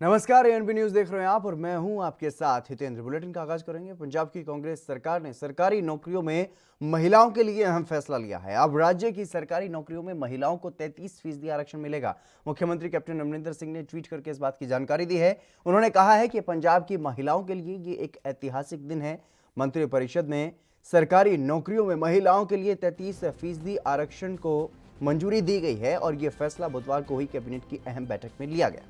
नमस्कार, ANB news देख रहे हैं आप और मैं हूं आपके साथ हितेंद्र। बुलेटिन का आगाज करेंगे। पंजाब की कांग्रेस सरकार ने सरकारी नौकरियों में महिलाओं के लिए अहम फैसला लिया है। अब राज्य की सरकारी नौकरियों में महिलाओं को 33% आरक्षण मिलेगा। मुख्यमंत्री कैप्टन अमरिंदर सिंह ने ट्वीट करके इस बात की जानकारी दी है। उन्होंने कहा है कि पंजाब की महिलाओं के लिए ये एक ऐतिहासिक दिन है। मंत्रिपरिषद में सरकारी नौकरियों में महिलाओं के लिए 33% आरक्षण को मंजूरी दी गई है और यह फैसला बुधवार को हुई कैबिनेट की अहम बैठक में लिया गया।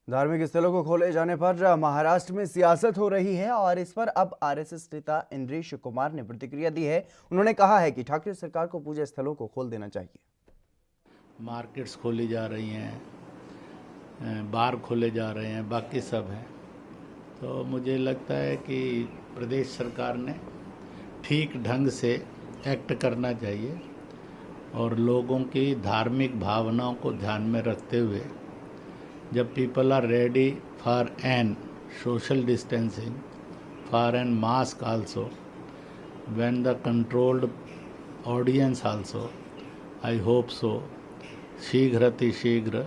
धार्मिक स्थलों को खोले जाने पर महाराष्ट्र में सियासत हो रही है और इस पर अब आरएसएस नेता इंद्रेश कुमार ने प्रतिक्रिया दी है। उन्होंने कहा है कि ठाकरे सरकार को पूजा स्थलों को खोल देना चाहिए। मार्केट्स खोली जा रही हैं, बार खोले जा रहे हैं, बाकी सब है। तो मुझे लगता है कि प्रदेश सरकार ने ठीक ढंग से एक्ट करना चाहिए और लोगों की धार्मिक भावनाओं को ध्यान में रखते हुए जब people are ready for an social distancing, for an mask also, when the controlled audience also, I hope so शीघ्र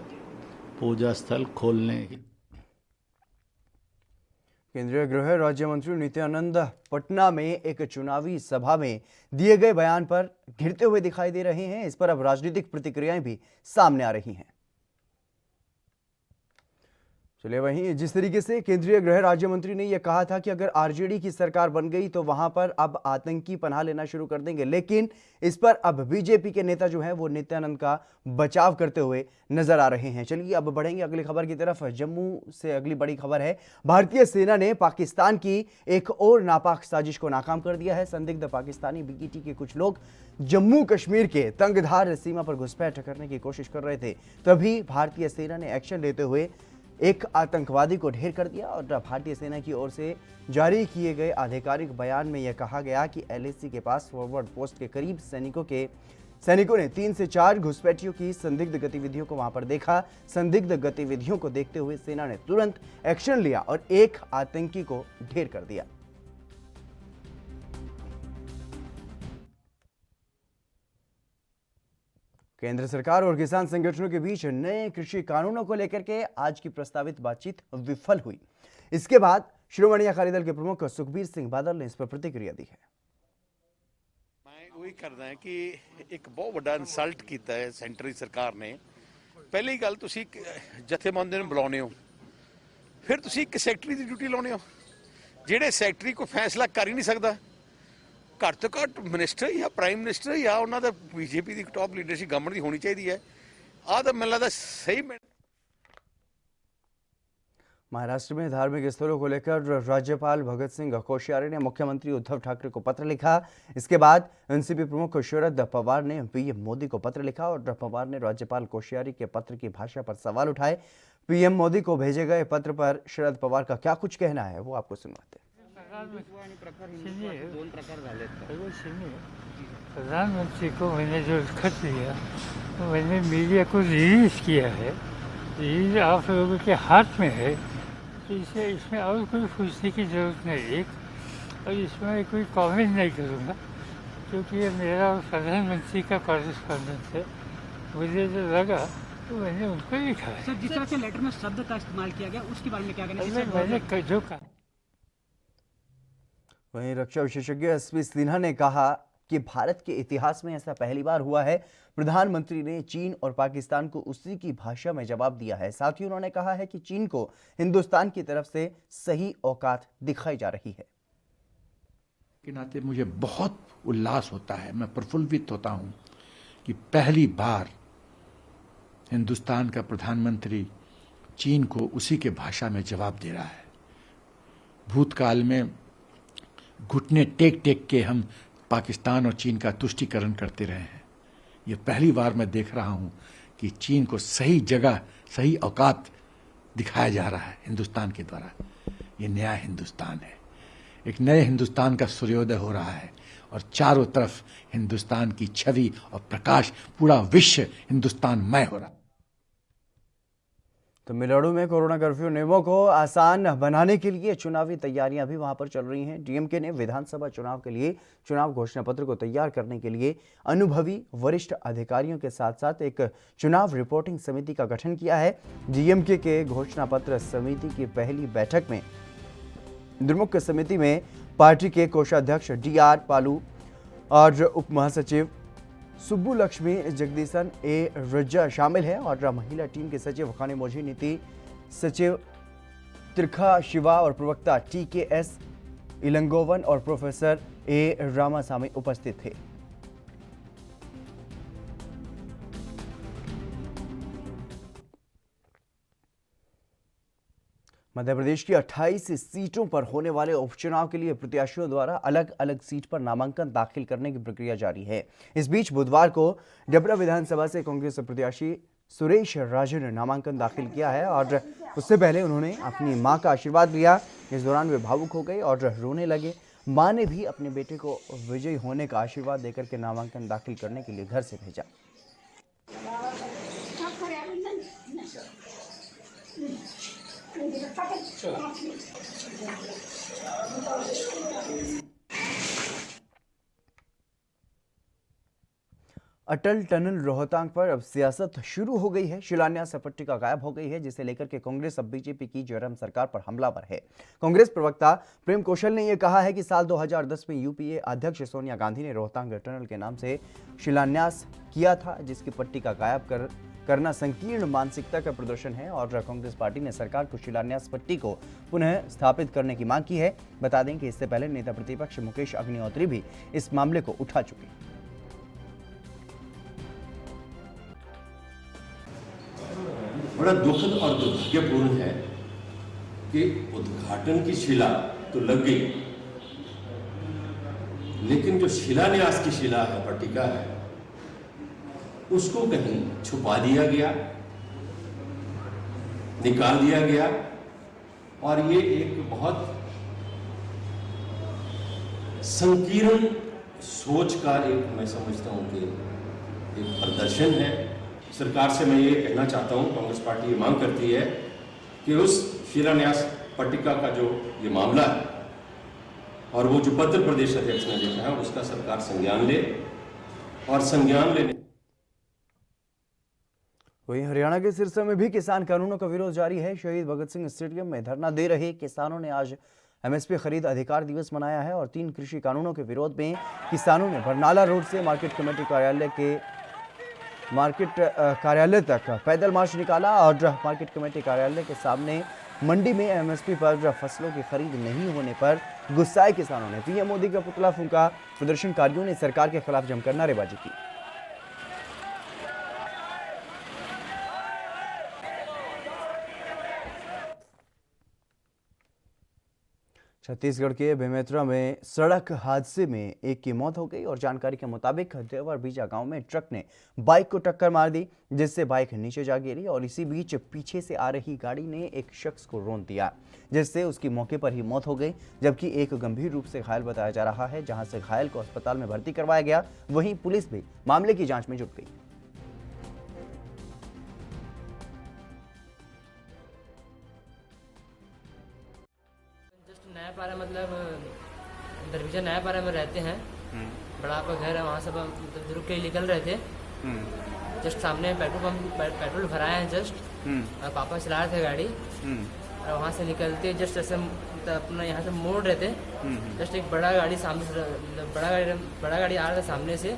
पूजा स्थल खोलने ही। केंद्रीय गृह राज्य मंत्री नित्यानंद पटना में एक चुनावी सभा में दिए गए बयान पर घिरते हुए दिखाई दे रहे हैं। इस पर अब राजनीतिक प्रतिक्रियाएं भी सामने आ रही हैं। चलिए, वहीं जिस तरीके से केंद्रीय गृह राज्य मंत्री ने यह कहा था कि अगर आरजेडी की सरकार बन गई तो वहां पर अब आतंकी पनाह लेना शुरू कर देंगे, लेकिन इस पर अब बीजेपी के नेता जो हैं वो नित्यानंद का बचाव करते हुए नजर आ रहे हैं। चलिए अब बढ़ेंगे अगली खबर की तरफ। जम्मू से अगली बड़ी खबर है। भारतीय सेना ने पाकिस्तान की एक और नापाक साजिश को नाकाम कर दिया है। संदिग्ध पाकिस्तानी बीईटी के कुछ लोग जम्मू कश्मीर के तंगधार सीमा पर घुसपैठ करने की कोशिश कर रहे थे, तभी भारतीय सेना ने एक्शन लेते हुए एक आतंकवादी को ढेर कर दिया। और भारतीय सेना की ओर से जारी किए गए आधिकारिक बयान में यह कहा गया कि एलएसी के पास फॉरवर्ड पोस्ट के करीब सैनिकों ने 3 से 4 घुसपैठियों की संदिग्ध गतिविधियों को वहां पर देखा। संदिग्ध गतिविधियों को देखते हुए सेना ने तुरंत एक्शन लिया और एक आतंकी को ढेर कर दिया। केंद्र सरकार और किसान संगठनों के बीच नए कृषि कानूनों को लेकर के आज की प्रस्तावित बातचीत विफल हुई। इसके बाद शिरोमणि अकाली दल के प्रमुख सुखबीर सिंह बादल ने इस पर प्रतिक्रिया दी है। मैं वही करना है कि एक बहुत बड़ा इंसल्ट किया है सेंट्रल सरकार ने। पहली गल तुसी जथेबंदी ਨੂੰ ਬੁਲਾਉਂਦੇ ਹੋ, ਫਿਰ ਤੁਸੀਂ ਇੱਕ ਸੈਕਟਰੀ ਦੀ ਡਿਊਟੀ ਲਾਉਂਦੇ ਹੋ ਜਿਹੜੇ ਸੈਕਟਰੀ ਕੋਈ ਫੈਸਲਾ ਕਰ ਹੀ ਨਹੀਂ ਸਕਦਾ। ਘੱਟ ਤੋਂ ਘੱਟ ਮਿਨਿਸਟਰ ਜਾਂ ਪ੍ਰਾਈਮ मिनिस्टर ਜਾਂ ਉਹਨਾਂ ਦਾ बीजेपी ਦੀ टॉप लीडरशिप गवर्नमेंट ਦੀ ਹੋਣੀ ਚਾਹੀਦੀ ਹੈ। ਆਹ ਤਾਂ ਮੈਨੂੰ ਲੱਗਦਾ सही। महाराष्ट्र में धार्मिक स्थलों को लेकर राज्यपाल भगत सिंह कोश्यारी ने मुख्यमंत्री उद्धव ठाकरे को पत्र लिखा। इसके बाद एनसीपी प्रमुख शरद पवार ने पीएम मोदी को पत्र लिखा और पवार ने राज्यपाल कोश्यारी के पत्र की भाषा पर सवाल उठाए। पीएम मोदी को भेजे गए पत्र पर शरद पवार का क्या कुछ कहना है वो आपको सुनवाते हैं। प्रधानमंत्री को मैंने जो खत दिया तो मैंने मीडिया को रिलीज किया है। रिलीज आप लोगों के हाथ में है, तो इसमें और कोई पूछने की जरूरत नहीं। एक और इसमें कोई कमेंट नहीं करूँगा क्योंकि ये मेरा और प्रधानमंत्री का कॉरेस्पॉन्डेंस है। मुझे जो लगा तो मैंने उनको लिखा है। सर, जिस तरह से लेटर में शब्द का इस्तेमाल किया गया उसके बारे में क्या कहना है? मैंने जो कहा। वहीं रक्षा विशेषज्ञ एसपी सिन्हा ने कहा कि भारत के इतिहास में ऐसा पहली बार हुआ है। प्रधानमंत्री ने चीन और पाकिस्तान को उसी की भाषा में जवाब दिया है। साथ ही उन्होंने कहा है कि चीन को हिंदुस्तान की तरफ से सही औकात दिखाई जा रही है। के नाते मुझे बहुत उल्लास होता है, मैं प्रफुल्लित होता हूं कि पहली बार हिंदुस्तान का प्रधानमंत्री चीन को उसी के भाषा में जवाब दे रहा है। भूतकाल में घुटने टेक टेक के हम पाकिस्तान और चीन का तुष्टीकरण करते रहे हैं। ये पहली बार मैं देख रहा हूं कि चीन को सही जगह, सही औकात दिखाया जा रहा है हिंदुस्तान के द्वारा। ये नया हिंदुस्तान है, एक नए हिंदुस्तान का सूर्योदय हो रहा है और चारों तरफ हिंदुस्तान की छवि और प्रकाश, पूरा विश्व हिंदुस्तानमय हो रहा है। तो मिलाडू में कोरोना कर्फ्यू नियमों को आसान बनाने के लिए चुनावी तैयारियां भी वहां पर चल रही हैं। डीएमके ने विधानसभा चुनाव के लिए चुनाव घोषणा पत्र को तैयार करने के लिए अनुभवी वरिष्ठ अधिकारियों के साथ साथ एक चुनाव रिपोर्टिंग समिति का गठन किया है। डीएमके के घोषणा पत्र समिति की पहली बैठक में द्विमुख समिति में पार्टी के कोषाध्यक्ष डीआर पालू और उप महासचिव सुब्बू लक्ष्मी जगदीशन ए रज्जा शामिल है और महिला टीम के सचिव खाने मोजी नीति सचिव त्रिखा शिवा और प्रवक्ता TKS इलंगोवन और प्रोफेसर ए रामासामी उपस्थित थे। मध्य प्रदेश की 28 सीटों पर होने वाले उपचुनाव के लिए प्रत्याशियों द्वारा अलग अलग सीट पर नामांकन दाखिल करने की प्रक्रिया जारी है। इस बीच बुधवार को डबरा विधानसभा से कांग्रेस प्रत्याशी सुरेश राजू ने नामांकन दाखिल किया है और उससे पहले उन्होंने अपनी मां का आशीर्वाद लिया। इस दौरान वे भावुक हो गए और रोने लगे। मां ने भी अपने बेटे को विजयी होने का आशीर्वाद देकर के नामांकन दाखिल करने के लिए घर से भेजा। अटल टनल रोहतांग पर अब सियासत शुरू हो गई है। शिलान्यास पट्टिका गायब हो गई है, जिसे लेकर के कांग्रेस अब बीजेपी की जयराम सरकार पर हमलावर है। कांग्रेस प्रवक्ता प्रेम कौशल ने यह कहा है कि साल 2010 में यूपीए अध्यक्ष सोनिया गांधी ने रोहतांग टनल के नाम से शिलान्यास किया था, जिसकी पट्टिका गायब करना संकीर्ण मानसिकता का प्रदर्शन है और कांग्रेस पार्टी ने सरकार को शिलान्यास पट्टी को पुनः स्थापित करने की मांग की है। बता दें कि इससे पहले नेता प्रतिपक्ष मुकेश अग्निहोत्री भी इस मामले को उठा चुके हैं। बड़ा दुखद और दुर्भाग्यपूर्ण है कि उद्घाटन की शिला तो लग गई, लेकिन जो शिलान्यास की शिला है, पट्टिका है, उसको कहीं छुपा दिया गया, निकाल दिया गया और ये एक बहुत संकीर्ण सोच का एक, मैं समझता हूं कि एक प्रदर्शन है। सरकार से मैं ये कहना चाहता हूं, कांग्रेस पार्टी ये मांग करती है कि उस शिलान्यास पट्टिका का जो ये मामला है और वो जो पत्र प्रदेश अध्यक्ष ने लिखा है उसका सरकार संज्ञान ले और संज्ञान लेने। वहीं हरियाणा के सिरसा में भी किसान कानूनों का विरोध जारी है। शहीद भगत सिंह स्टेडियम में धरना दे रहे किसानों ने आज MSP खरीद अधिकार दिवस मनाया है और 3 कृषि कानूनों के विरोध में किसानों ने बरनाला रोड से मार्केट कार्यालय तक पैदल मार्च निकाला और मार्केट कमेटी कार्यालय के सामने मंडी में MSP पर फसलों की खरीद नहीं होने पर गुस्साए किसानों ने PM मोदी का पुतला फूंका। प्रदर्शनकारियों ने सरकार के खिलाफ जमकर नारेबाजी की। छत्तीसगढ़ के बेमेतरा में सड़क हादसे में एक की मौत हो गई और जानकारी के मुताबिक देवर बीजा गांव में ट्रक ने बाइक को टक्कर मार दी, जिससे बाइक नीचे जा गिरी और इसी बीच पीछे से आ रही गाड़ी ने एक शख्स को रौंद दिया, जिससे उसकी मौके पर ही मौत हो गई। जबकि एक गंभीर रूप से घायल बताया जा रहा है, जहां से घायल को अस्पताल में भर्ती करवाया गया। वहीं पुलिस भी मामले की जांच में जुट गई। नया पारा मतलब दरवाजा नया पारा में रहते हैं। बड़ा आपका घर है, वहाँ सब हम रुक के निकल रहे थे। जस्ट सामने पेट्रोल भराया है जस्ट, और पापा चला रहे थे गाड़ी और वहाँ से निकलते जस्ट ऐसे अपना यहाँ से मोड़ रहे थे। जस्ट एक बड़ा गाड़ी सामने से, बड़ा गाड़ी आ रहा था सामने से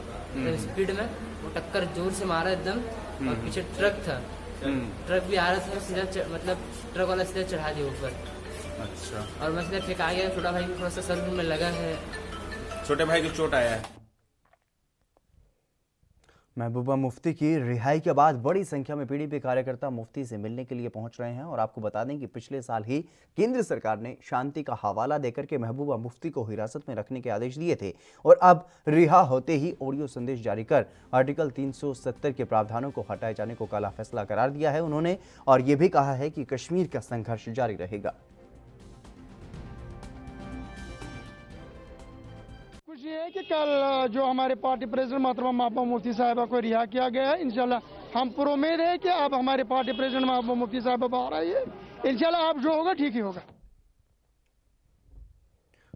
स्पीड में, वो टक्कर जोर से मारा एकदम और पीछे ट्रक था। ट्रक भी आ रहा था, सीधा मतलब ट्रक वाला सीधा चढ़ा दिया ऊपर। अच्छा। और मैं सीधा फेंका गया। छोटा भाई को थोड़ा सा सर में लगा है। छोटे भाई को चोट आया है। महबूबा मुफ्ती की रिहाई के बाद बड़ी संख्या में पीडीपी कार्यकर्ता मुफ्ती से मिलने के लिए पहुंच रहे हैं और आपको बता दें कि पिछले साल ही केंद्र सरकार ने शांति का हवाला देकर के महबूबा मुफ्ती को हिरासत में रखने के आदेश दिए थे और अब रिहा होते ही ऑडियो संदेश जारी कर आर्टिकल 370 के प्रावधानों को हटाए जाने को काला फैसला करार दिया है उन्होंने, और ये भी कहा है कि कश्मीर का संघर्ष जारी रहेगा। खुशी है कि कल जो हमारे पार्टी प्रेसिडेंट मोहतरमा महबूबा मुफ्ती साहिबा को रिहा किया गया है। इंशाल्लाह हमको उम्मीद है कि अब हमारे पार्टी प्रेसिडेंट महबूबा मुफ्ती साहब आ रही है, इंशाल्लाह अब जो होगा ठीक ही होगा।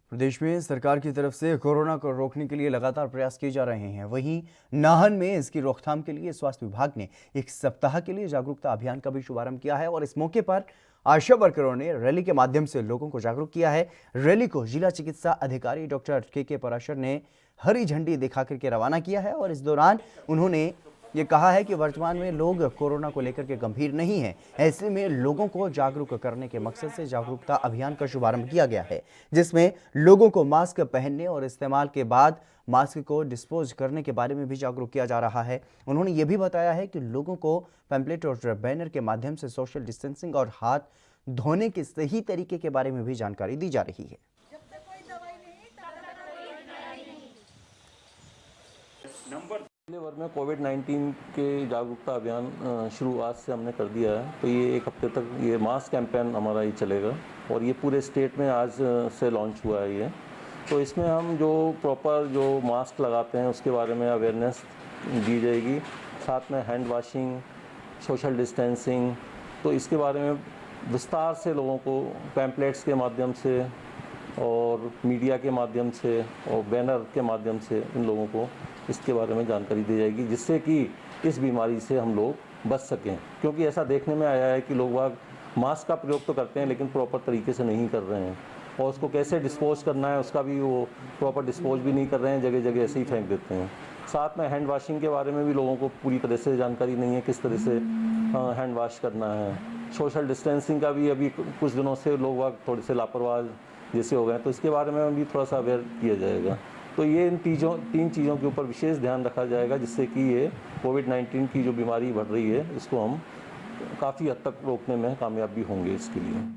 प्रदेश में सरकार की तरफ से कोरोना को रोकने के लिए लगातार प्रयास किए जा रहे हैं। वहीं नाहन में इसकी रोकथाम के लिए स्वास्थ्य विभाग ने एक सप्ताह के लिए जागरूकता अभियान का भी शुभारंभ किया है और इस मौके पर आशा वर्करों ने रैली के माध्यम से लोगों को जागरूक किया है। रैली को जिला चिकित्सा अधिकारी डॉक्टर के पराशर ने हरी झंडी दिखाकर के रवाना किया है और इस दौरान उन्होंने ये कहा है कि वर्तमान में लोग कोरोना को लेकर के गंभीर नहीं हैं। ऐसे में लोगों को जागरूक करने के मकसद से जागरूकता अभियान का शुभारंभ किया गया है, जिसमें लोगों को मास्क पहनने और इस्तेमाल के बाद मास्क को डिस्पोज करने के बारे में भी जागरूक किया जा रहा है। उन्होंने ये भी बताया है कि लोगों को पैम्पलेट और बैनर के माध्यम से सोशल डिस्टेंसिंग और हाथ धोने के सही तरीके के बारे में भी जानकारी दी जा रही है। जिले भर में कोविड-19 के जागरूकता अभियान शुरुआत से हमने कर दिया है, तो ये एक हफ्ते तक ये मास कैंपेन हमारा ही चलेगा और ये पूरे स्टेट में आज से लॉन्च हुआ है ये। तो इसमें हम जो प्रॉपर जो मास्क लगाते हैं उसके बारे में अवेयरनेस दी जाएगी, साथ में हैंड वॉशिंग, सोशल डिस्टेंसिंग, तो इसके बारे में विस्तार से लोगों को पैम्पलेट्स के माध्यम से और मीडिया के माध्यम से और बैनर के माध्यम से इन लोगों को इसके बारे में जानकारी दी जाएगी, जिससे कि इस बीमारी से हम लोग बच सकें। क्योंकि ऐसा देखने में आया है कि लोग मास्क का प्रयोग तो करते हैं लेकिन प्रॉपर तरीके से नहीं कर रहे हैं और उसको कैसे डिस्पोज करना है उसका भी वो प्रॉपर डिस्पोज भी नहीं कर रहे हैं, जगह जगह ऐसे ही फेंक देते हैं। साथ में हैंड वॉशिंग के बारे में भी लोगों को पूरी तरह से जानकारी नहीं है, किस तरह से हैंड वॉश करना है। सोशल डिस्टेंसिंग का भी अभी कुछ दिनों से लोग थोड़े से लापरवाह जैसे हो गए, तो इसके बारे में भी थोड़ा सा अवेयर किया जाएगा। तो ये इन तीन चीज़ों के ऊपर विशेष ध्यान रखा जाएगा, जिससे कि ये कोविड-19 की जो बीमारी बढ़ रही है इसको हम काफ़ी हद तक रोकने में कामयाब भी होंगे इसके लिए।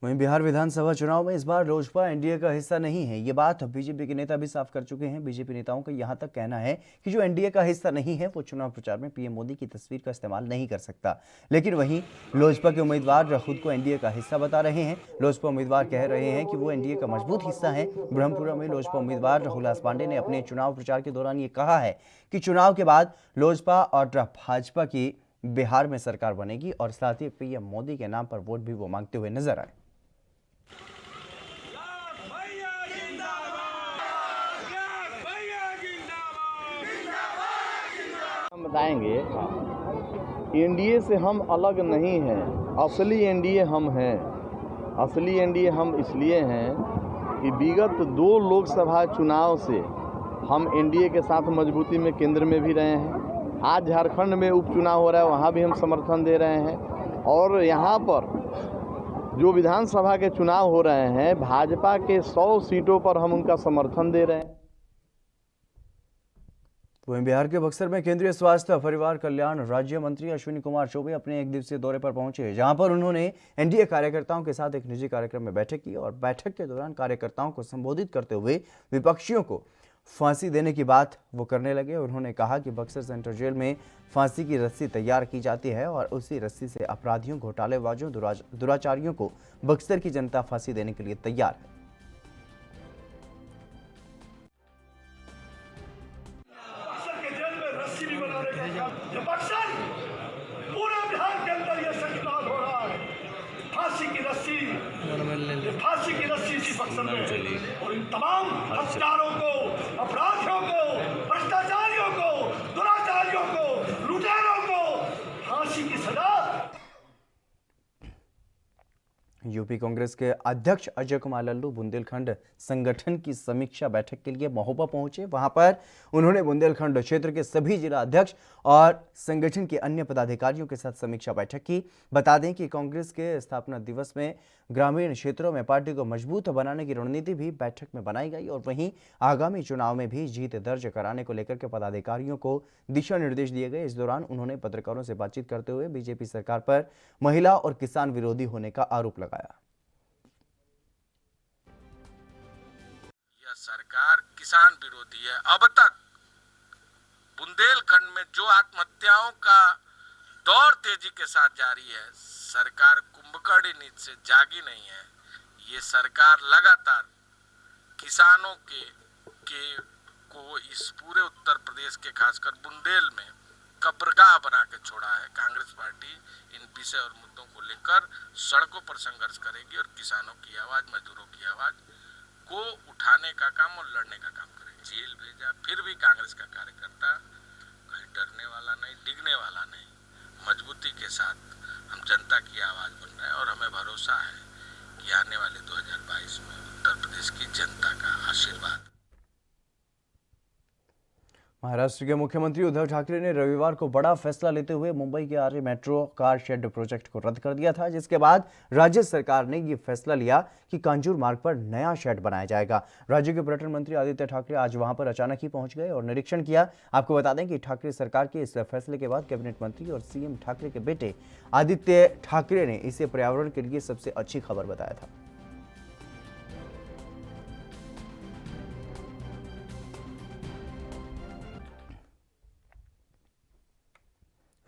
वहीं बिहार विधानसभा चुनाव में इस बार लोजपा एनडीए का हिस्सा नहीं है। ये बात बीजेपी के नेता भी साफ कर चुके हैं। बीजेपी नेताओं का यहां तक कहना है कि जो एनडीए का हिस्सा नहीं है वो चुनाव प्रचार में पीएम मोदी की तस्वीर का इस्तेमाल नहीं कर सकता। लेकिन वहीं लोजपा के उम्मीदवार खुद को एनडीए का हिस्सा बता रहे हैं। लोजपा उम्मीदवार कह रहे हैं कि वो एनडीए का मजबूत हिस्सा है। ब्रह्मपुरा में लोजपा उम्मीदवार हुलास पांडे ने अपने चुनाव प्रचार के दौरान ये कहा है कि चुनाव के बाद लोजपा और भाजपा की बिहार में सरकार बनेगी और साथ ही पीएम मोदी के नाम पर वोट भी वो मांगते हुए नजर आए। हम बताएंगे, एनडीए से हम अलग नहीं हैं, असली एनडीए हम हैं। असली एनडीए हम इसलिए हैं कि विगत 2 लोकसभा चुनाव से हम एनडीए के साथ मजबूती में केंद्र में भी रहे हैं। आज झारखंड में उपचुनाव हो रहा है, वहाँ भी हम समर्थन दे रहे हैं और यहाँ पर जो विधानसभा के चुनाव हो रहे हैं भाजपा के 100 सीटों पर हम उनका समर्थन दे रहे हैं। वहीं बिहार के बक्सर में केंद्रीय स्वास्थ्य और परिवार कल्याण राज्य मंत्री अश्विनी कुमार चौबे अपने 1 दिवसीय दौरे पर पहुंचे, जहां पर उन्होंने एनडीए कार्यकर्ताओं के साथ एक निजी कार्यक्रम में बैठक की और बैठक के दौरान कार्यकर्ताओं को संबोधित करते हुए विपक्षियों को फांसी देने की बात वो करने लगे। उन्होंने कहा कि बक्सर सेंट्रल जेल में फांसी की रस्सी तैयार की जाती है और उसी रस्सी से अपराधियों, घोटालेबाजों, दुराचारियों को बक्सर की जनता फांसी देने के लिए तैयार है। फांसी की रस्सी इसी बक्सर में और इन तमाम हत्यारों को, अपराधियों को, भ्रष्टाचारियों को, दुराचारियों को, लुटेरों को फांसी की सजा। यूपी कांग्रेस के अध्यक्ष अजय कुमार लल्लू बुंदेलखंड संगठन की समीक्षा बैठक के लिए महोबा पहुंचे। वहां पर उन्होंने बुंदेलखंड क्षेत्र के सभी जिला अध्यक्ष और संगठन के अन्य पदाधिकारियों के साथ समीक्षा बैठक की। बता दें कि कांग्रेस के स्थापना दिवस में ग्रामीण क्षेत्रों में पार्टी को मजबूत बनाने की रणनीति भी बैठक में बनाई गई और वहीं आगामी चुनाव में भी जीत दर्ज कराने को लेकर के पदाधिकारियों को दिशा निर्देश दिए गए। इस दौरान उन्होंने पत्रकारों से बातचीत करते हुए बीजेपी सरकार पर महिला और किसान विरोधी होने का आरोप लगाया। यह सरकार किसान विरोधी है। अब तक बुंदेलखंड में जो आत्महत्याओं का दौर तेजी के साथ जारी है, सरकार कुंभकर्ण नीति से जागी नहीं है। ये सरकार लगातार किसानों को इस पूरे उत्तर प्रदेश देश के खासकर बुंदेल में कब्रगाह बना के छोड़ा है। कांग्रेस पार्टी इन विषय और मुद्दों को लेकर सड़कों पर संघर्ष करेगी और किसानों की आवाज, मजदूरों की आवाज को उठाने का काम और लड़ने का काम करेगी। जेल भेजा, फिर भी कांग्रेस का कार्यकर्ता कहीं डरने वाला नहीं, डिगने वाला नहीं, मजबूती के साथ हम जनता की आवाज बन रहे हैं और हमें भरोसा है कि आने वाले 2022 में उत्तर प्रदेश की जनता का आशीर्वाद। महाराष्ट्र के मुख्यमंत्री उद्धव ठाकरे ने रविवार को बड़ा फैसला लेते हुए मुंबई के आर्य मेट्रो कार शेड प्रोजेक्ट को रद्द कर दिया था, जिसके बाद राज्य सरकार ने ये फैसला लिया कि कांजूर मार्ग पर नया शेड बनाया जाएगा। राज्य के पर्यटन मंत्री आदित्य ठाकरे आज वहां पर अचानक ही पहुंच गए और निरीक्षण किया। आपको बता दें कि ठाकरे सरकार के इस फैसले के बाद कैबिनेट मंत्री और सीएम ठाकरे के बेटे आदित्य ठाकरे ने इसे पर्यावरण के लिए सबसे अच्छी खबर बताया था।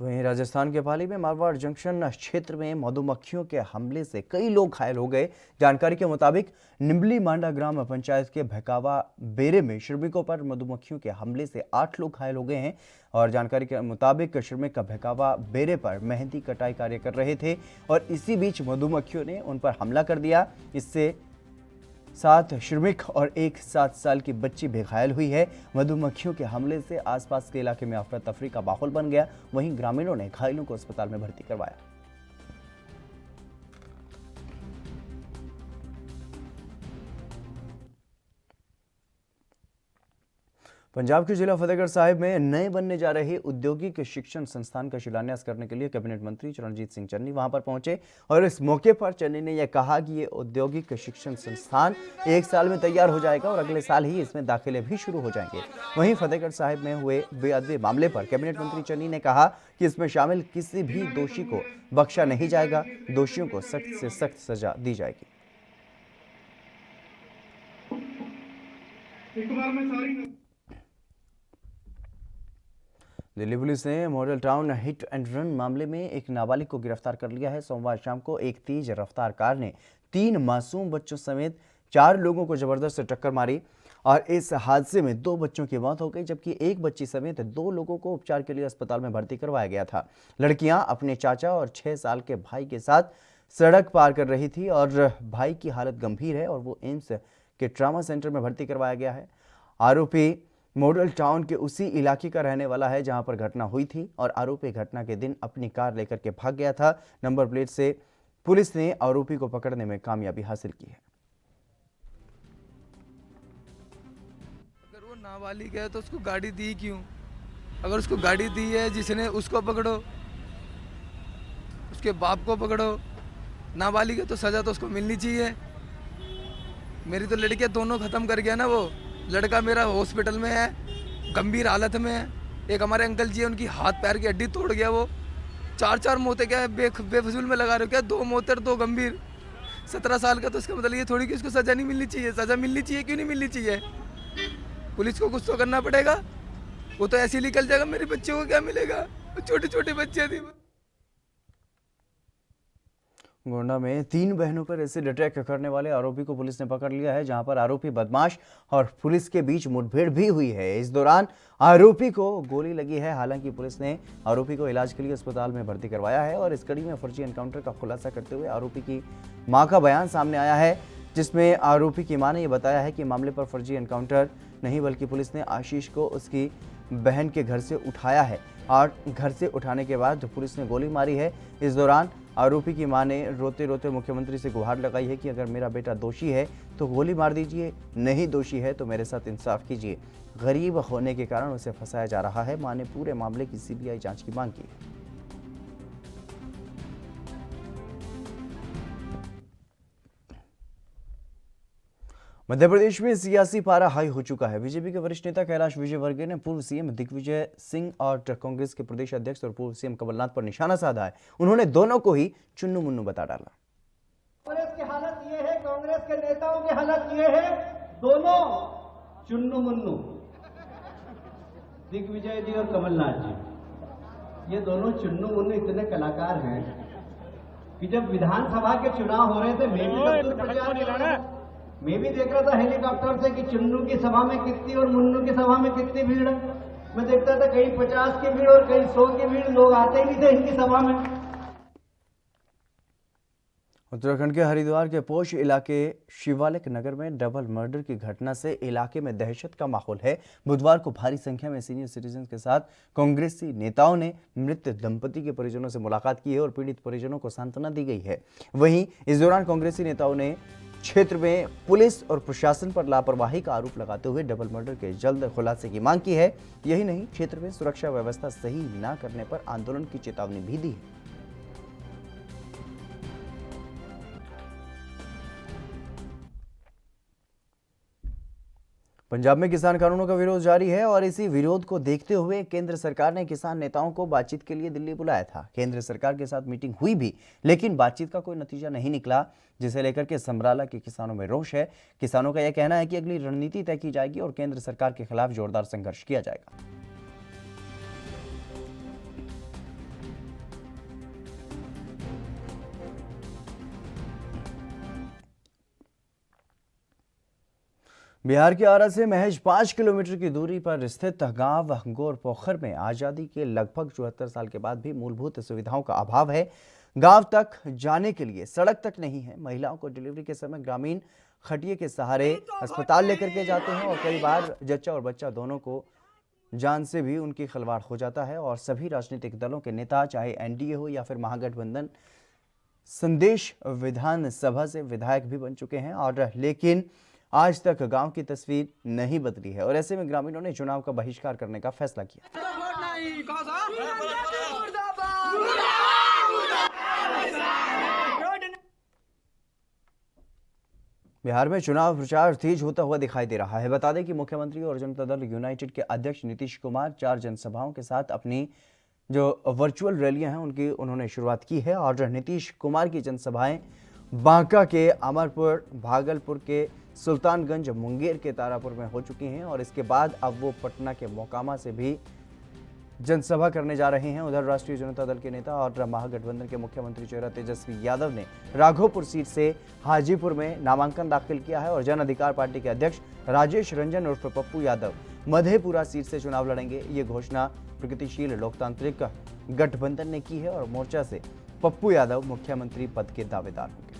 वहीं राजस्थान के पाली में मारवाड़ जंक्शन क्षेत्र में मधुमक्खियों के हमले से कई लोग घायल हो गए। जानकारी के मुताबिक निम्बली मांडा ग्राम पंचायत के भकावा बेरे में श्रमिकों पर मधुमक्खियों के हमले से 8 लोग घायल हो गए हैं और जानकारी के मुताबिक श्रमिक भकावा बेरे पर मेहंदी कटाई कार्य कर रहे थे और इसी बीच मधुमक्खियों ने उन पर हमला कर दिया। इससे 7 श्रमिक और एक 7 साल की बच्ची भी घायल हुई है। मधुमक्खियों के हमले से आसपास के इलाके में अफरा तफरी का माहौल बन गया। वहीं ग्रामीणों ने घायलों को अस्पताल में भर्ती करवाया। पंजाब के जिला फतेहगढ़ साहिब में नए बनने जा रहे औद्योगिक शिक्षण संस्थान का शिलान्यास करने के लिए कैबिनेट मंत्री चरणजीत सिंह चन्नी वहां पर पहुंचे और इस मौके पर चन्नी ने यह कहा कि ये औद्योगिक शिक्षण संस्थान 1 साल में तैयार हो जाएगा और अगले साल ही इसमें दाखिले भी शुरू हो जाएंगे। वहीं फतेहगढ़ साहिब में हुए बेअदबी मामले पर कैबिनेट मंत्री चन्नी ने कहा कि इसमें शामिल किसी भी दोषी को बख्शा नहीं जाएगा, दोषियों को सख्त से सख्त सजा दी जाएगी। दिल्ली पुलिस ने model town hit and run मामले में एक नाबालिग को गिरफ्तार कर लिया है। सोमवार शाम को एक तेज रफ्तार कार ने 3 मासूम बच्चों समेत 4 लोगों को जबरदस्त टक्कर मारी और इस हादसे में 2 बच्चों की मौत हो गई, जबकि एक बच्ची समेत 2 लोगों को उपचार के लिए अस्पताल में भर्ती करवाया गया था। लड़कियां अपने चाचा और 6 साल के भाई के साथ सड़क पार कर रही थी और भाई की हालत गंभीर है और वो एम्स के ट्रामा सेंटर में भर्ती करवाया गया है। आरोपी मॉडल टाउन के उसी इलाके का रहने वाला है जहां पर घटना हुई थी और आरोपी घटना के दिन अपनी कार लेकर के भाग गया था। नंबर प्लेट से पुलिस ने आरोपी को पकड़ने में कामयाबी हासिल की है। अगर वो नाबालिग है तो उसको गाड़ी दी क्यों? अगर उसको गाड़ी दी है जिसने, उसको पकड़ो, उसके बाप को पकड़ो। नाबालिग है तो सजा तो उसको मिलनी चाहिए। मेरी तो लड़कियां दोनों खत्म कर गया ना। वो लड़का मेरा हॉस्पिटल में है, गंभीर हालत में है। एक हमारे अंकल जी है, उनकी हाथ पैर की हड्डी तोड़ गया। वो 4 मौतें क्या बेफजूल में लगा रहे हो क्या? 2 मौतें 2 गंभीर। 17 साल का तो इसका मतलब ये थोड़ी कि उसको सजा नहीं मिलनी चाहिए। सजा मिलनी चाहिए, क्यों नहीं मिलनी चाहिए? पुलिस को कुछ तो करना पड़ेगा। वो तो ऐसे ही निकल जाएगा। मेरे बच्चों को क्या मिलेगा? छोटे छोटे बच्चे थे। गोंडा में 3 बहनों पर एसिड अटैक करने वाले आरोपी को पुलिस ने पकड़ लिया है, जहां पर आरोपी बदमाश और पुलिस के बीच मुठभेड़ भी हुई है। इस दौरान आरोपी को गोली लगी है। हालांकि पुलिस ने आरोपी को इलाज के लिए अस्पताल में भर्ती करवाया है और इस कड़ी में फर्जी एनकाउंटर का खुलासा करते हुए आरोपी की मां का बयान सामने आया है, जिसमें आरोपी की मां ने यह बताया है कि मामले पर फर्जी एनकाउंटर नहीं बल्कि पुलिस ने आशीष को उसकी बहन के घर से उठाया है और घर से उठाने के बाद पुलिस ने गोली मारी है। इस दौरान आरोपी की मां ने रोते रोते मुख्यमंत्री से गुहार लगाई है कि अगर मेरा बेटा दोषी है तो गोली मार दीजिए, नहीं दोषी है तो मेरे साथ इंसाफ कीजिए। गरीब होने के कारण उसे फंसाया जा रहा है। मां ने पूरे मामले की सीबीआई जांच की मांग की है। मध्य प्रदेश में सियासी पारा हाई हो चुका है। बीजेपी के वरिष्ठ नेता कैलाश विजयवर्गीय ने पूर्व सीएम दिग्विजय सिंह और कांग्रेस के प्रदेश अध्यक्ष और पूर्व सीएम कमलनाथ पर निशाना साधा है। उन्होंने दोनों को ही चुन्नू मुन्नू बता डाला। कांग्रेस की हालत ये है, कांग्रेस के नेताओं की हालत ये है, दोनों चुन्नू मुन्नू, दिग्विजय जी और कमलनाथ जी, ये दोनों चुन्नू मुन्नू इतने कलाकार हैं कि जब विधानसभा के चुनाव हो रहे थे मैं भी देख रहा था हेलीकॉप्टर से कि चुन्नू की सभा में कितनी और मुन्नू की सभा में कितनी भीड़ है। मैं देखता था कहीं 50 की भीड़ और कहीं 100 की भीड़, लोग आते ही नहीं थे इनकी सभा में। उत्तराखंड के हरिद्वार के पोश इलाके शिवालिक नगर में डबल मर्डर की घटना से इलाके में दहशत का माहौल है। बुधवार को भारी संख्या में सीनियर सिटीजन के साथ कांग्रेसी नेताओं ने मृत दंपति के परिजनों से मुलाकात की है और पीड़ित परिजनों को सांत्वना दी गई है। वहीं इस दौरान कांग्रेसी नेताओं ने क्षेत्र में पुलिस और प्रशासन पर लापरवाही का आरोप लगाते हुए डबल मर्डर के जल्द खुलासे की मांग की है। यही नहीं, क्षेत्र में सुरक्षा व्यवस्था सही न करने पर आंदोलन की चेतावनी भी दी है। पंजाब में किसान कानूनों का विरोध जारी है और इसी विरोध को देखते हुए केंद्र सरकार ने किसान नेताओं को बातचीत के लिए दिल्ली बुलाया था। केंद्र सरकार के साथ मीटिंग हुई भी, लेकिन बातचीत का कोई नतीजा नहीं निकला, जिसे लेकर के समराला के किसानों में रोष है। किसानों का यह कहना है कि अगली रणनीति तय की जाएगी और केंद्र सरकार के खिलाफ जोरदार संघर्ष किया जाएगा। बिहार के आरा से महज 5 किलोमीटर की दूरी पर स्थित गांव गोरपोखर में आजादी के लगभग 74 साल के बाद भी मूलभूत सुविधाओं का अभाव है। गांव तक जाने के लिए सड़क तक नहीं है। महिलाओं को डिलीवरी के समय ग्रामीण खटिये के सहारे अस्पताल लेकर के जाते हैं और कई बार जच्चा और बच्चा दोनों को जान से भी उनकी खिलवाड़ हो जाता है। और सभी राजनीतिक दलों के नेता, चाहे एनडीए हो या फिर महागठबंधन, संदेश विधानसभा से विधायक भी बन चुके हैं और लेकिन आज तक गांव की तस्वीर नहीं बदली है और ऐसे में ग्रामीणों ने चुनाव का बहिष्कार करने का फैसला किया। बिहार में चुनाव प्रचार तेज होता हुआ दिखाई दे रहा है। बता दें कि मुख्यमंत्री और जनता दल यूनाइटेड के अध्यक्ष नीतीश कुमार 4 जनसभाओं के साथ अपनी जो वर्चुअल रैलियां हैं उनकी उन्होंने शुरुआत की है। और नीतीश कुमार की जनसभाएं बांका के अमरपुर, भागलपुर के सुल्तानगंज, मुंगेर के तारापुर में हो चुकी हैं और इसके बाद अब वो पटना के मोकामा से भी जनसभा करने जा रहे हैं। उधर राष्ट्रीय जनता दल के नेता और महागठबंधन के मुख्यमंत्री चेहरा तेजस्वी यादव ने राघोपुर सीट से हाजीपुर में नामांकन दाखिल किया है और जन अधिकार पार्टी के अध्यक्ष राजेश रंजन उर्फ पप्पू यादव मधेपुरा सीट से चुनाव लड़ेंगे। ये घोषणा प्रगतिशील लोकतांत्रिक गठबंधन ने की है और मोर्चा से पप्पू यादव मुख्यमंत्री पद के दावेदार होंगे।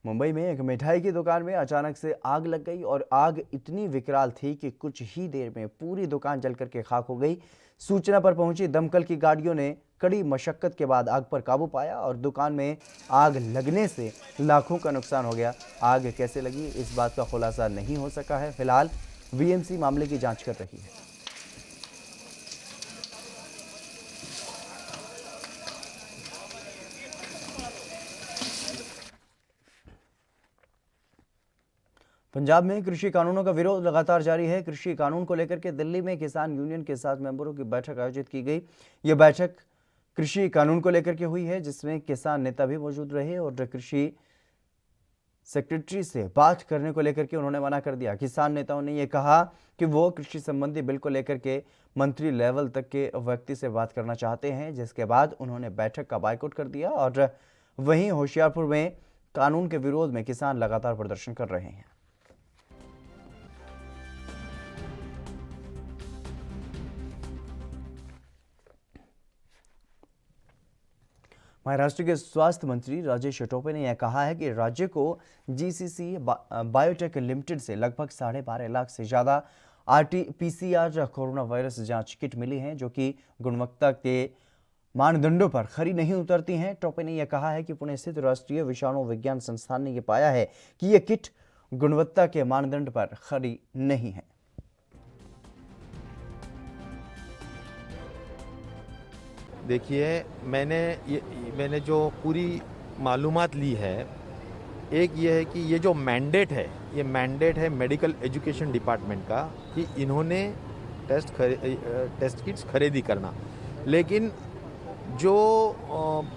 मुंबई में एक मिठाई की दुकान में अचानक से आग लग गई और आग इतनी विकराल थी कि कुछ ही देर में पूरी दुकान जलकर के खाक हो गई। सूचना पर पहुंची दमकल की गाड़ियों ने कड़ी मशक्कत के बाद आग पर काबू पाया और दुकान में आग लगने से लाखों का नुकसान हो गया। आग कैसे लगी, इस बात का खुलासा नहीं हो सका है। फिलहाल बीएमसी मामले की जांच कर रही है। पंजाब में कृषि कानूनों का विरोध लगातार जारी है। कृषि कानून को लेकर के दिल्ली में किसान यूनियन के साथ मेंबरों की बैठक आयोजित की गई। यह बैठक कृषि कानून को लेकर के हुई है, जिसमें किसान नेता भी मौजूद रहे और कृषि सेक्रेटरी से बात करने को लेकर के उन्होंने मना कर दिया। किसान नेताओं ने यह कहा कि वो कृषि संबंधी बिल को लेकर के मंत्री लेवल तक के व्यक्ति से बात करना चाहते हैं, जिसके बाद उन्होंने बैठक का बायकॉट कर दिया। और वहीं होशियारपुर में कानून के विरोध में किसान लगातार प्रदर्शन कर रहे हैं। महाराष्ट्र के स्वास्थ्य मंत्री राजेश टोपे ने यह कहा है कि राज्य को जीसीसी बायोटेक लिमिटेड से लगभग 12.5 लाख से ज़्यादा RT-PCR कोरोना वायरस जांच किट मिली हैं, जो कि गुणवत्ता के मानदंडों पर खरी नहीं उतरती हैं। टोपे ने यह कहा है कि पुणे स्थित राष्ट्रीय विषाणु विज्ञान संस्थान ने यह पाया है कि यह किट गुणवत्ता के मानदंड पर खरी नहीं है। देखिए, मैंने जो पूरी मालूमात ली है, एक ये है कि ये जो मैंडेट है, ये मैंडेट है मेडिकल एजुकेशन डिपार्टमेंट का कि इन्होंने टेस्ट किट्स खरीदी करना, लेकिन जो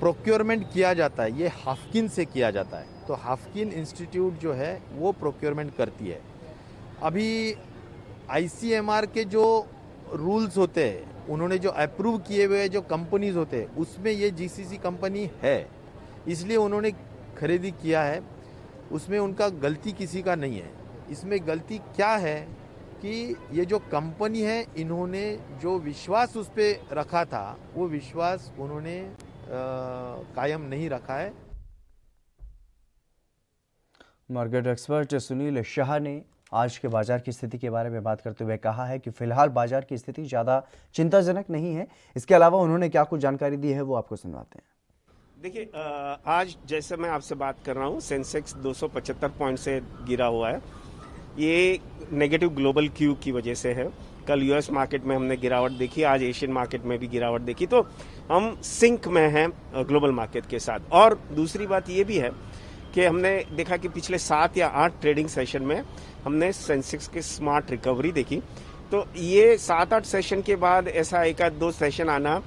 प्रोक्योरमेंट किया जाता है ये हाफकिन से किया जाता है। तो हाफकिन इंस्टीट्यूट जो है वो प्रोक्योरमेंट करती है। अभी ICMR के जो रूल्स होते हैं, उन्होंने जो अप्रूव किए हुए जो कंपनीज होते हैं उसमें ये GCC कंपनी है, इसलिए उन्होंने खरीदी किया है। उसमें उनका गलती किसी का नहीं है। इसमें गलती क्या है कि ये जो कंपनी है, इन्होंने जो विश्वास उस पर रखा था वो विश्वास उन्होंने कायम नहीं रखा है। मार्केट एक्सपर्ट सुनील शाह ने आज के बाजार की स्थिति के बारे में बात करते हुए कहा है कि फिलहाल बाजार की स्थिति ज़्यादा चिंताजनक नहीं है। इसके अलावा उन्होंने क्या कुछ जानकारी दी है वो आपको सुनवाते हैं। देखिए, आज जैसे मैं आपसे बात कर रहा हूँ, सेंसेक्स 275 पॉइंट से गिरा हुआ है। ये नेगेटिव ग्लोबल क्यू की वजह से है। कल यूएस मार्केट में हमने गिरावट देखी, आज एशियन मार्केट में भी गिरावट देखी, तो हम सिंक में हैं ग्लोबल मार्केट के साथ। और दूसरी बात ये भी है कि हमने देखा कि पिछले 7 या 8 ट्रेडिंग सेशन में हमने सेंसेक्स की स्मार्ट रिकवरी देखी। तो ये 7-8 सेशन के बाद ऐसा 1-2 सेशन आना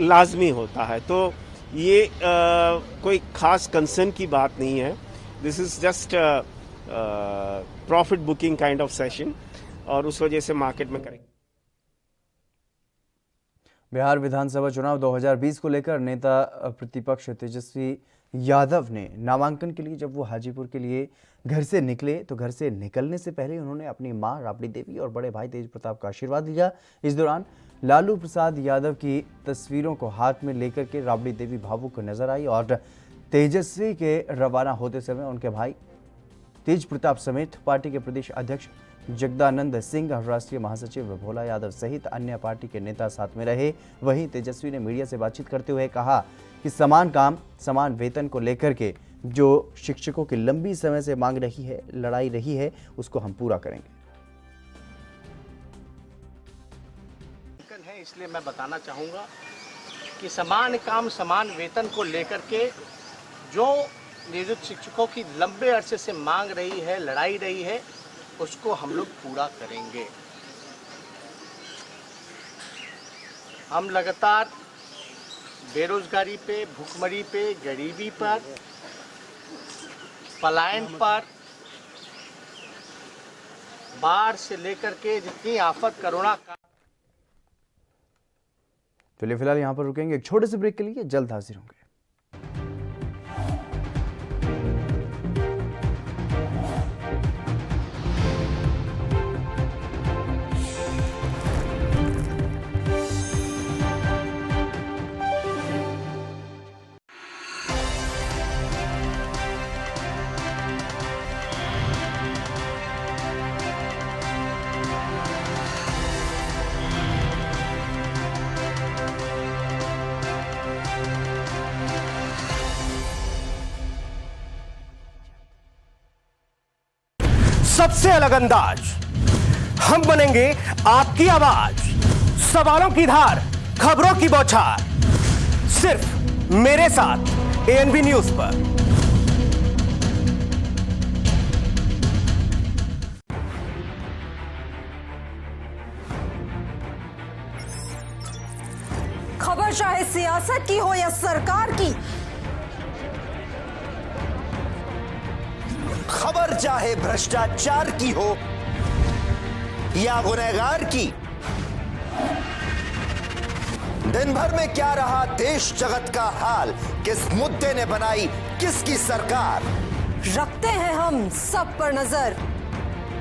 लाजमी होता है। तो ये कोई खास कंसर्न की बात नहीं है। This is just profit booking kind of session, और उस वजह से मार्केट में करेंगे। बिहार विधानसभा चुनाव 2020 को लेकर नेता प्रतिपक्ष तेजस्वी यादव ने नामांकन के लिए जब वो हाजीपुर के लिए घर से निकले तो घर से निकलने से पहले उन्होंने अपनी मां राबड़ी देवी और बड़े भाई तेज प्रताप का आशीर्वाद लिया। इस दौरान लालू प्रसाद यादव की तस्वीरों को हाथ में लेकर के राबड़ी देवी भावुक नजर आई और तेजस्वी के रवाना होते समय उनके भाई तेज प्रताप समेत पार्टी के प्रदेश अध्यक्ष जगदानंद सिंह, राष्ट्रीय महासचिव भोला यादव सहित अन्य पार्टी के नेता साथ में रहे। वहीं तेजस्वी ने मीडिया से बातचीत करते हुए कहा कि समान काम समान वेतन को लेकर के जो शिक्षकों की लंबी समय से मांग रही है, लड़ाई रही है, उसको हम पूरा करेंगे। है, इसलिए मैं बताना चाहूँगा कि समान काम समान वेतन को लेकर के जो नियोजित शिक्षकों की लंबे अरसे से मांग रही है, लड़ाई रही है, उसको हम लोग पूरा करेंगे। हम लगातार बेरोजगारी पे, भूखमरी पे, गरीबी पर, पलायन पर, बाढ़ से लेकर के जितनी आफत कोरोना का। चलिए फिलहाल यहाँ पर रुकेंगे एक छोटे से ब्रेक के लिए, जल्द हाजिर होंगे। सबसे अलग अंदाज, हम बनेंगे आपकी आवाज, सवालों की धार, खबरों की बौछार, सिर्फ मेरे साथ एएनबी न्यूज पर। खबर चाहे सियासत की हो या सरकार की, खबर चाहे भ्रष्टाचार की हो या गुनहगार की, दिन भर में क्या रहा देश जगत का हाल, किस मुद्दे ने बनाई किसकी सरकार, रखते हैं हम सब पर नजर,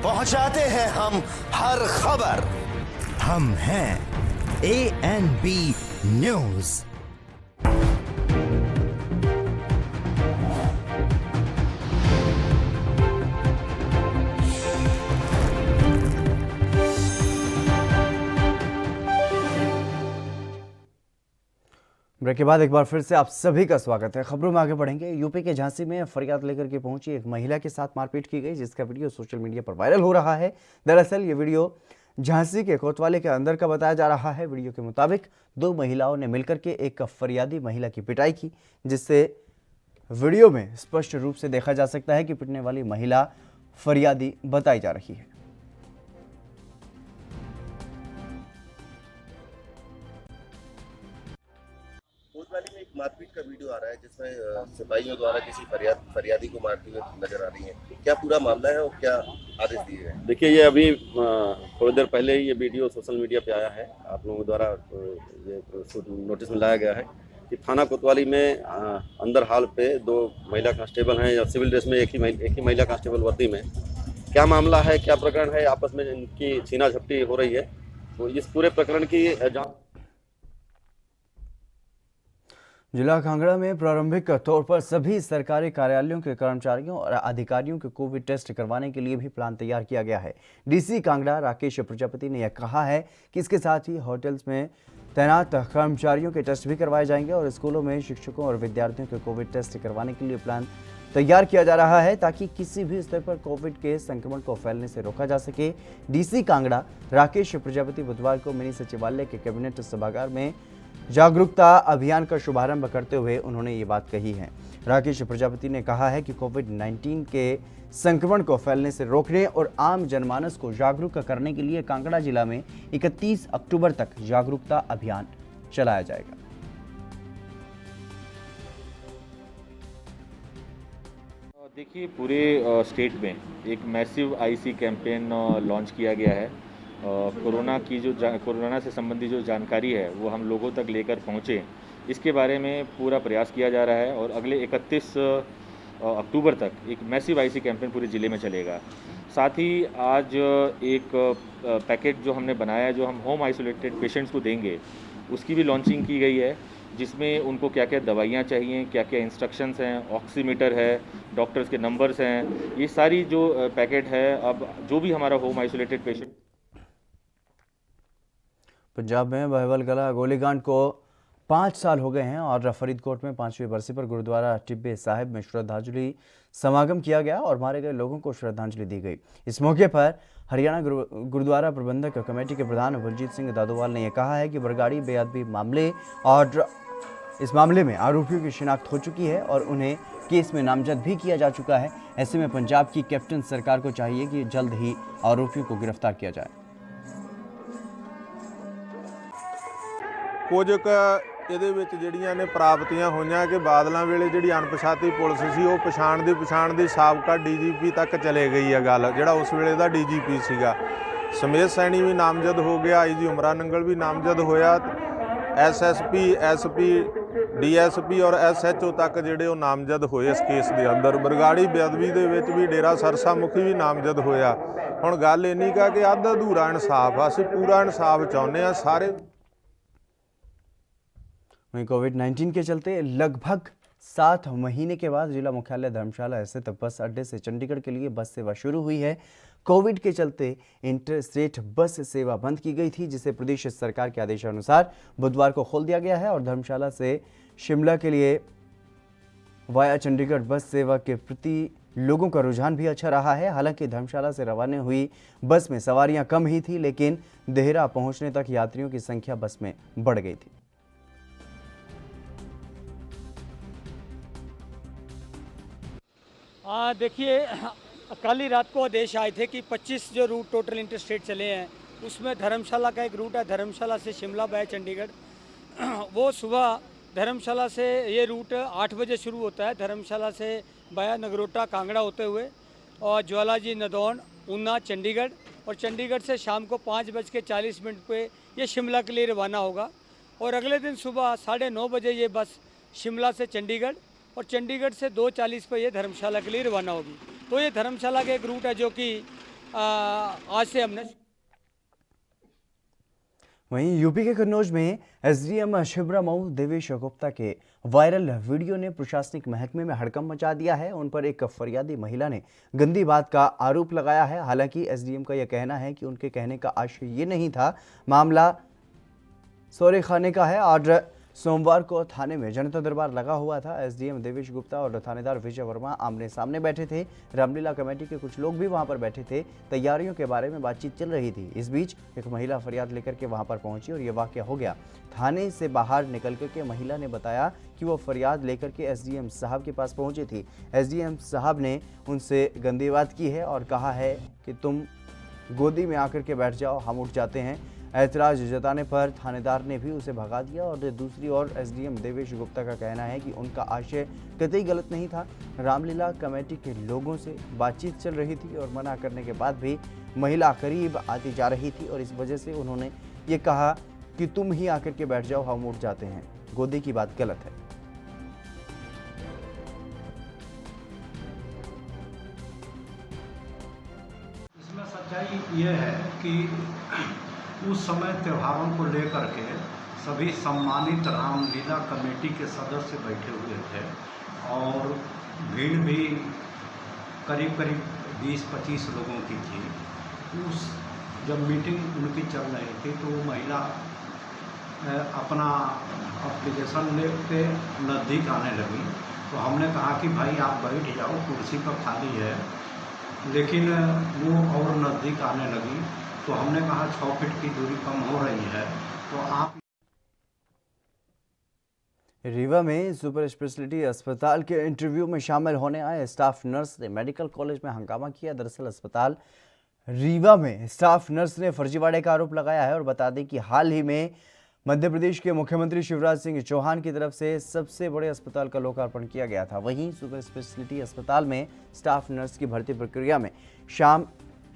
पहुंचाते हैं हम हर खबर। हम हैं एएनबी न्यूज। ब्रेक के बाद एक बार फिर से आप सभी का स्वागत है। खबरों में आगे बढ़ेंगे। यूपी के झांसी में फरियाद लेकर के पहुंची एक महिला के साथ मारपीट की गई, जिसका वीडियो सोशल मीडिया पर वायरल हो रहा है। दरअसल ये वीडियो झांसी के कोतवाली के अंदर का बताया जा रहा है। वीडियो के मुताबिक 2 महिलाओं ने मिलकर के एक फरियादी महिला की पिटाई की, जिससे वीडियो में स्पष्ट रूप से देखा जा सकता है कि पिटने वाली महिला फरियादी बताई जा रही है। कोतवाली में एक मारपीट का वीडियो आ रहा है जिसमें सिपाहियों द्वारा किसी फरियादी को मारते हुए नजर आ रही है। क्या पूरा मामला है और क्या आदेश दिए गए? देखिए, ये अभी थोड़ी देर पहले ही ये वीडियो सोशल मीडिया पे आया है। आप लोगों द्वारा ये नोटिस में लाया गया है कि थाना कोतवाली में अंदर हाल पे 2 महिला कांस्टेबल हैं या सिविल ड्रेस में एक ही महिला कांस्टेबल वर्दी में। क्या मामला है, क्या प्रकरण है, आपस में इनकी छीना झपटी हो रही है, तो इस पूरे प्रकरण की जांच। जिला कांगड़ा में प्रारंभिक तौर पर सभी सरकारी कार्यालयों के कर्मचारियों और अधिकारियों के कोविड टेस्ट करवाने के लिए भी प्लान तैयार किया गया है। डीसी कांगड़ा राकेश प्रजापति ने यह कहा है कि इसके साथ ही होटल्स में तैनात कर्मचारियों के टेस्ट भी करवाए जाएंगे और स्कूलों में शिक्षकों और विद्यार्थियों के कोविड टेस्ट करवाने के लिए प्लान तैयार किया जा रहा है ताकि किसी भी स्तर पर कोविड के संक्रमण को फैलने से रोका जा सके। डीसी कांगड़ा राकेश प्रजापति बुधवार को मिनी सचिवालय के कैबिनेट सभागार में जागरूकता अभियान का शुभारंभ करते हुए उन्होंने ये बात कही है। राकेश प्रजापति ने कहा है कि कोविड-19 के संक्रमण को फैलने से रोकने और आम जनमानस को जागरूक करने के लिए कांगड़ा जिला में 31 अक्टूबर तक जागरूकता अभियान चलाया जाएगा। देखिए, पूरे स्टेट में एक मैसिव आईसी कैंपेन लॉन्च किया गया है। कोरोना से संबंधी जो जानकारी है वो हम लोगों तक लेकर पहुँचे, इसके बारे में पूरा प्रयास किया जा रहा है और अगले 31 अक्टूबर तक एक मैसिव आईसी कैंपेन पूरे ज़िले में चलेगा। साथ ही आज एक पैकेट जो हमने बनाया है, जो हम होम आइसोलेटेड पेशेंट्स को देंगे, उसकी भी लॉन्चिंग की गई है, जिसमें उनको क्या क्या दवाइयाँ चाहिए, क्या क्या इंस्ट्रक्शंस हैं, ऑक्सीमीटर है, डॉक्टर्स के नंबर्स हैं, ये सारी जो पैकेट है, अब जो भी हमारा होम आइसोलेटेड पेशेंट। पंजाब में बहवलकला गोलीकांड को 5 साल हो गए हैं और फरीदकोट में 5वीं बरसी पर गुरुद्वारा टिब्बे साहिब में श्रद्धांजलि समागम किया गया और मारे गए लोगों को श्रद्धांजलि दी गई। इस मौके पर हरियाणा गुरुद्वारा प्रबंधक कमेटी के प्रधान बलजीत सिंह दादोवाल ने यह कहा है कि बरगाड़ी बेअदबी मामले और इस मामले में आरोपियों की शिनाख्त हो चुकी है और उन्हें केस में नामजद भी किया जा चुका है। ऐसे में पंजाब की कैप्टन सरकार को चाहिए कि जल्द ही आरोपियों को गिरफ्तार किया जाए। ਕੁਝ ਇਹਦੇ ਵਿੱਚ ਜਿਹੜੀਆਂ ਨੇ ਪ੍ਰਾਪਤੀਆਂ ਹੋਈਆਂ ਕਿ ਬਾਦਲਾਂ ਵੇਲੇ ਜਿਹੜੀ ਅਣਪਛਾਤੀ ਪੁਲਿਸ ਸੀ ਉਹ ਪਛਾਣ ਦੀ ਸਾਬਕਾ ਡੀਜੀਪੀ ਤੱਕ ਚਲੇ ਗਈ ਹੈ ਗੱਲ, ਜਿਹੜਾ ਉਸ ਵੇਲੇ ਦਾ ਡੀਜੀਪੀ ਸੀਗਾ। ਸਮੇਤ ਸੈਣੀ ਵੀ ਨਾਮਜ਼ਦ ਹੋ ਗਿਆ, ਆਈਜੀ ਉਮਰਾ ਨੰਗਲ ਵੀ ਨਾਮਜ਼ਦ ਹੋਇਆ, ਐਸਐਸਪੀ ਐਸਪੀ ਡੀਐਸਪੀ ਔਰ ਐਸਐਚਓ ਤੱਕ ਜਿਹੜੇ ਉਹ ਨਾਮਜ਼ਦ ਹੋਏ ਇਸ ਕੇਸ ਦੇ ਅੰਦਰ। ਬਰਗਾੜੀ ਬੇਅਦਬੀ ਦੇ ਵਿੱਚ ਵੀ ਡੇਰਾ ਸਰਸਾ ਮੁਖੀ ਵੀ ਨਾਮਜ਼ਦ ਹੋਇਆ। ਹੁਣ ਗੱਲ ਇੰਨੀ ਕਾ ਕਿ ਅੱਧ ਅਧੂਰਾ ਇਨਸਾਫ ਆ, ਅਸੀਂ ਪੂਰਾ ਇਨਸਾਫ ਚਾਹੁੰਦੇ ਆ ਸਾਰੇ। वहीं कोविड-19 के चलते लगभग 7 महीने के बाद जिला मुख्यालय धर्मशाला स्थित बस अड्डे से चंडीगढ़ के लिए बस सेवा शुरू हुई है। कोविड के चलते इंटरस्टेट बस सेवा बंद की गई थी, जिसे प्रदेश सरकार के आदेशानुसार बुधवार को खोल दिया गया है और धर्मशाला से शिमला के लिए वाया चंडीगढ़ बस सेवा के प्रति लोगों का रुझान भी अच्छा रहा है। हालांकि धर्मशाला से रवाना हुई बस में सवारियां कम ही थी, लेकिन देहरा पहुंचने तक यात्रियों की संख्या बस में बढ़ गई थी। देखिए, कल ही रात को आदेश आए थे कि 25 जो रूट टोटल इंटरस्टेट चले हैं उसमें धर्मशाला का एक रूट है, धर्मशाला से शिमला बाय चंडीगढ़। वो सुबह धर्मशाला से ये रूट 8 बजे शुरू होता है, धर्मशाला से बाया नगरोटा कांगड़ा होते हुए और ज्वालाजी नदौन ऊना चंडीगढ़, और चंडीगढ़ से शाम को 5:40 पे ये शिमला के लिए रवाना होगा। और अगले दिन सुबह 9:30 बजे ये बस शिमला से चंडीगढ़ और चंडीगढ़ से 2:40 पर ये धर्मशाला के लिए रवाना होगी। तो ये धर्मशाला का एक रूट है जो कि आज से हमने। वहीं यूपी के कन्नौज में एसडीएम शिवरामऊ देवेश गुप्ता के वायरल वीडियो ने प्रशासनिक महकमे में हड़कंप मचा दिया है। उन पर एक फरियादी महिला ने गंदी बात का आरोप लगाया है। हालांकि एसडीएम का यह कहना है कि उनके कहने का आशय ये नहीं था। मामला सौरे खाने का है और सोमवार को थाने में जनता दरबार लगा हुआ था। एसडीएम देवेश गुप्ता और थानेदार विजय वर्मा आमने सामने बैठे थे। रामलीला कमेटी के कुछ लोग भी वहां पर बैठे थे। तैयारियों के बारे में बातचीत चल रही थी। इस बीच एक महिला फरियाद लेकर के वहां पर पहुंची और ये वाकया हो गया। थाने से बाहर निकल के महिला ने बताया कि वो फरियाद लेकर के एसडीएम साहब के पास पहुंची थी। एसडीएम साहब ने उनसे गंदी बात की है और कहा है कि तुम गोदी में आकर के बैठ जाओ, हम उठ जाते हैं। ऐतराज जताने पर थानेदार ने भी उसे भगा दिया। और दूसरी ओर एसडीएम देवेश गुप्ता का कहना है कि उनका आशय कतई गलत नहीं था। रामलीला कमेटी के लोगों से बातचीत चल रही थी और मना करने के बाद भी महिला करीब आती जा रही थी और इस वजह से उन्होंने ये कहा कि तुम ही आकर के बैठ जाओ, हम उठ जाते हैं। गोदी की बात गलत है। इसमें सच्चाई ये है कि उस समय त्योहारों को लेकर के सभी सम्मानित रामलीला कमेटी के सदस्य बैठे हुए थे और भीड़ भी करीब करीब 20-25 लोगों की थी। उस जब मीटिंग उनकी चल रही थी तो वो महिला अपना एप्लीकेशन लेके नज़दीक आने लगी, तो हमने कहा कि भाई आप बैठ जाओ, कुर्सी पर खाली है, लेकिन वो और नज़दीक आने लगी। तो हमने कहा 6 फीट की दूरी कम हो रही है तो आप। रीवा में सुपर स्पेशलिटी अस्पताल के इंटरव्यू में शामिल होने आए स्टाफ नर्स ने मेडिकल कॉलेज में हंगामा किया। दरअसल अस्पताल रीवा में स्टाफ नर्स ने फर्जीवाड़े का आरोप लगाया है और बता दें कि हाल ही में मध्य प्रदेश के मुख्यमंत्री शिवराज सिंह चौहान की तरफ से सबसे बड़े अस्पताल का लोकार्पण किया गया था। वहीं सुपर स्पेशलिटी अस्पताल में स्टाफ नर्स की भर्ती प्रक्रिया में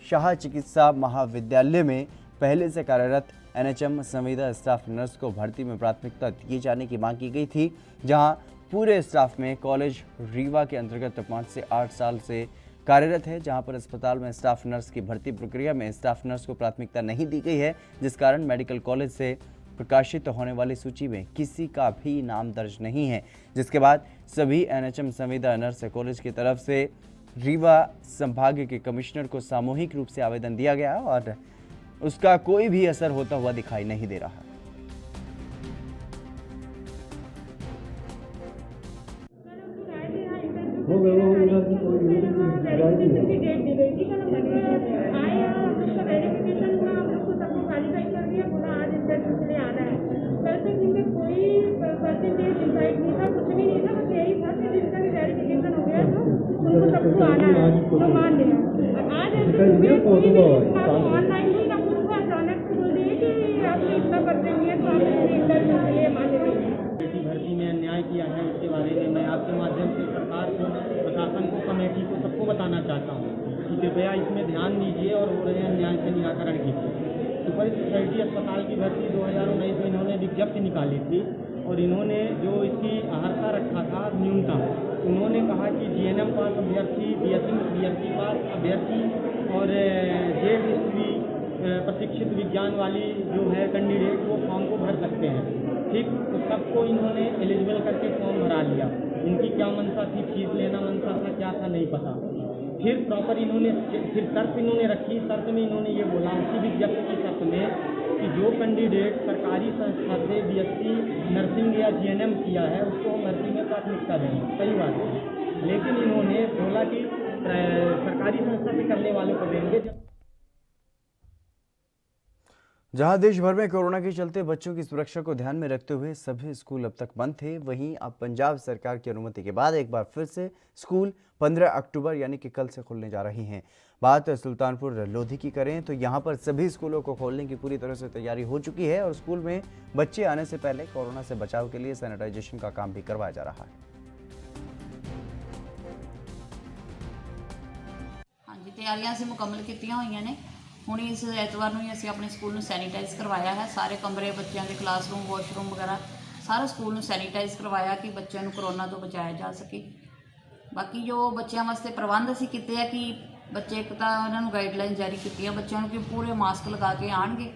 शाह चिकित्सा महाविद्यालय में पहले से कार्यरत एनएचएम संविदा स्टाफ नर्स को भर्ती में प्राथमिकता दिए जाने की मांग की गई थी, जहां पूरे स्टाफ में कॉलेज रीवा के अंतर्गत 5 से 8 साल से कार्यरत है, जहां पर अस्पताल में स्टाफ नर्स की भर्ती प्रक्रिया में स्टाफ नर्स को प्राथमिकता नहीं दी गई है, जिस कारण मेडिकल कॉलेज से प्रकाशित होने वाली सूची में किसी का भी नाम दर्ज नहीं है। जिसके बाद सभी एनएचएम संविदा नर्स कॉलेज की तरफ से रीवा संभाग के कमिश्नर को सामूहिक रूप से आवेदन दिया गया और उसका कोई भी असर होता हुआ दिखाई नहीं दे रहा। भर्ती में अन्याय किया है, इसके बारे में मैं आपके माध्यम से सरकार को, प्रशासन को, कमेटी को, सबको बताना चाहता हूँ कि कृपया इसमें ध्यान दीजिए और हो रहे अन्याय से निराकरण कीजिए। सुपर स्पेशलिटी अस्पताल की भर्ती 2019 में इन्होंने विज्ञप्ति निकाली थी और इन्होंने जो इसकी अर्हता रखा था न्यूनतम, उन्होंने कहा कि जीएनएम पास अभ्यर्थी, बीएससी पास अभ्यर्थी और जेड हिस्ट्री प्रशिक्षित विज्ञान वाली जो है कैंडिडेट वो फॉर्म को भर सकते हैं। ठीक, तो सबको इन्होंने एलिजिबल करके फॉर्म भरा लिया। इनकी क्या मंशा थी, फीस लेना मंशा था, क्या था नहीं पता। फिर प्रॉपर इन्होंने शर्त इन्होंने रखी, शर्त में इन्होंने ये बोला उसी विज्ञप्ति की शर्त में कि जो कैंडिडेट सरकारी संस्था से बीएससी नर्सिंग या जीएनएम किया है उसको हम भर्ती में प्राथमिकता देंगे। सही बात है, लेकिन इन्होंने बोला कि सरकारी संस्था से करने वालों को देंगे। जहां देश भर में कोरोना के चलते बच्चों की सुरक्षा को ध्यान में रखते हुए सभी स्कूल अब तक बंद थे, वहीं अब पंजाब सरकार की अनुमति के बाद एक बार फिर से स्कूल 15 अक्टूबर यानी कि कल से खुलने जा रही हैं। बात सुल्तानपुर लोधी की करें तो यहां पर सभी स्कूलों को खोलने की पूरी तरह से तैयारी हो चुकी है और स्कूल में बच्चे आने से पहले कोरोना से बचाव के लिए सैनिटाइजेशन का काम भी करवाया जा रहा है। हाँ जी, तैयारियां से मुकम्मल की हुई ने। ਹੁਣ ਇਸ ਐਤਵਾਰ ਨੂੰ ਹੀ ਅਸੀਂ ਆਪਣੇ ਸਕੂਲ ਨੂੰ ਸੈਨੀਟਾਈਜ਼ ਕਰਵਾਇਆ ਹੈ। ਸਾਰੇ ਕਮਰੇ, ਬੱਚਿਆਂ ਦੇ ਕਲਾਸਰੂਮ, ਵਾਸ਼ਰੂਮ ਵਗੈਰਾ ਸਾਰਾ ਸਕੂਲ ਨੂੰ ਸੈਨੀਟਾਈਜ਼ ਕਰਵਾਇਆ ਕਿ ਬੱਚਿਆਂ ਨੂੰ ਕਰੋਨਾ ਤੋਂ ਬਚਾਇਆ ਜਾ ਸਕੇ। ਬਾਕੀ ਜੋ ਬੱਚਿਆਂ ਵਾਸਤੇ ਪ੍ਰਬੰਧ ਅਸੀਂ ਕੀਤੇ ਆ ਕਿ ਬੱਚੇ ਇੱਕ ਤਾਂ ਉਹਨਾਂ ਨੂੰ ਗਾਈਡਲਾਈਨ ਜਾਰੀ ਕੀਤੀਆਂ ਬੱਚਿਆਂ ਨੂੰ ਕਿ ਪੂਰੇ ਮਾਸਕ ਲਗਾ ਕੇ ਆਣਗੇ,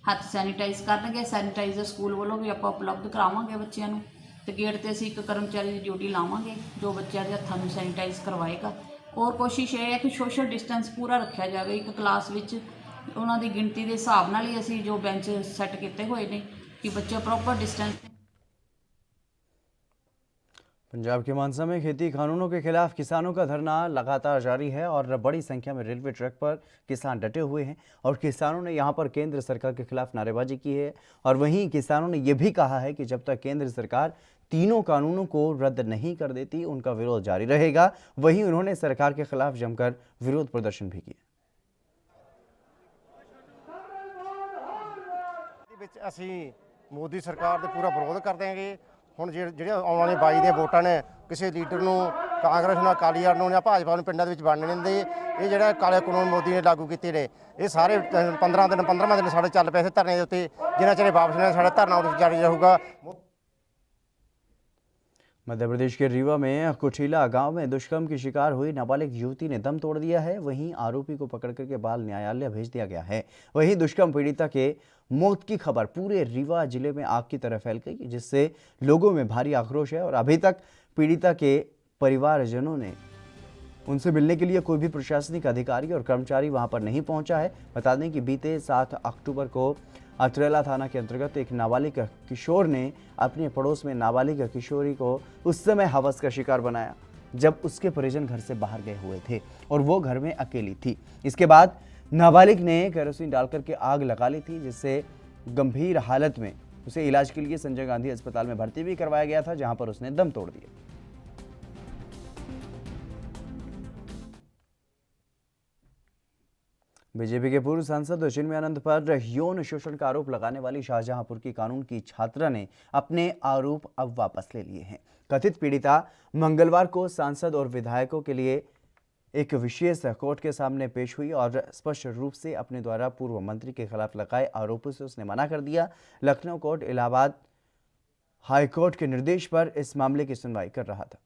ਹੱਥ ਸੈਨੀਟਾਈਜ਼ ਕਰਨਗੇ। ਸੈਨੀਟਾਈਜ਼ਰ ਸਕੂਲ ਵੱਲੋਂ ਵੀ ਆਪਾਂ ਉਪਲਬਧ ਕਰਾਵਾਂਗੇ ਬੱਚਿਆਂ ਨੂੰ ਤੇ ਗੇਟ ਤੇ ਅਸੀਂ ਇੱਕ ਕਰਮਚਾਰੀ ਦੀ ਡਿਊਟੀ ਲਾਵਾਂਗੇ ਜੋ ਬੱਚਿਆਂ ਦੇ ਹੱਥਾਂ ਨੂੰ ਸੈਨੀਟਾਈਜ਼ ਕਰਵਾਏਗਾ। और कोशिश ये है कि सोशल डिस्टेंस पूरा रखा जाए। एक क्लास विच उन्होंने गिनती के हिसाब नाल ही असीं जो बेंच सैट किए हुए ने कि बच्चे प्रॉपर डिस्टेंस। पंजाब के मानसा में खेती कानूनों के खिलाफ किसानों का धरना लगातार जारी है और बड़ी संख्या में रेलवे ट्रैक पर किसान डटे हुए हैं और किसानों ने यहां पर केंद्र सरकार के खिलाफ नारेबाजी की है और वहीं किसानों ने यह भी कहा है कि जब तक केंद्र सरकार तीनों कानूनों को रद्द नहीं कर देती उनका विरोध जारी रहेगा। वहीं उन्होंने सरकार के खिलाफ जमकर विरोध प्रदर्शन भी किया। ਅਸੀਂ ਮੋਦੀ ਸਰਕਾਰ ਦੇ ਪੂਰਾ ਵਿਰੋਧ ਕਰਦੇ ਹਾਂਗੇ। ਹੁਣ ਜਿਹੜੇ ਆਉਣ ਵਾਲੇ 22 ਦੀਆਂ ਵੋਟਾਂ ਨੇ ਕਿਸੇ ਲੀਡਰ ਨੂੰ ਕਾਂਗਰਸ ਨੂੰ, ਅਕਾਲੀ ਦਲ ਨੂੰ ਜਾਂ ਭਾਜਪਾ ਨੂੰ ਪਿੰਡਾਂ ਦੇ ਵਿੱਚ ਵੰਡਣ ਨਹੀਂ ਦਿੰਦੇ। ਇਹ ਜਿਹੜਾ ਕਾਲੇ ਕਾਨੂੰਨ ਮੋਦੀ ਨੇ ਲਾਗੂ ਕੀਤੇ ਨੇ ਇਹ ਸਾਰੇ 15 ਦਿਨ ਸਾਡੇ ਚੱਲ ਪਏ ਧਰਨੇ ਦੇ ਉੱਤੇ। ਜਿੰਨਾ ਚਿਰ ਵਾਪਸ ਨਹੀਂ ਸਾਡਾ ਧਰਨਾ ਉਦੋਂ ਜਾਰੀ ਰਹੂਗਾ। मध्य प्रदेश के रीवा में कुठीला गांव में दुष्कर्म की शिकार हुई नाबालिग युवती ने दम तोड़ दिया है। वहीं आरोपी को पकड़ करके बाल न्यायालय भेज दिया गया है। वहीं दुष्कर्म पीड़िता के मौत की खबर पूरे रीवा जिले में आग की तरह फैल गई, जिससे लोगों में भारी आक्रोश है और अभी तक पीड़िता के परिवारजनों ने उनसे मिलने के लिए कोई भी प्रशासनिक अधिकारी और कर्मचारी वहां पर नहीं पहुंचा है। बता दें कि बीते 7 अक्टूबर को अतरेला थाना के अंतर्गत एक नाबालिग किशोर ने अपने पड़ोस में नाबालिग किशोरी को उस समय हवस का शिकार बनाया जब उसके परिजन घर से बाहर गए हुए थे और वो घर में अकेली थी। इसके बाद नाबालिग ने केरोसिन डालकर के आग लगा ली थी, जिससे गंभीर हालत में उसे इलाज के लिए संजय गांधी अस्पताल में भर्ती भी करवाया गया था, जहां पर उसने दम तोड़ दिया। बीजेपी के पूर्व सांसद चिन्मय आनंद पर यौन शोषण का आरोप लगाने वाली शाहजहांपुर की कानून की छात्रा ने अपने आरोप अब वापस ले लिए हैं। कथित पीड़िता मंगलवार को सांसद और विधायकों के लिए एक विशेष कोर्ट के सामने पेश हुई और स्पष्ट रूप से अपने द्वारा पूर्व मंत्री के खिलाफ लगाए आरोपों से उसने मना कर दिया। लखनऊ कोर्ट इलाहाबाद हाईकोर्ट के निर्देश पर इस मामले की सुनवाई कर रहा था।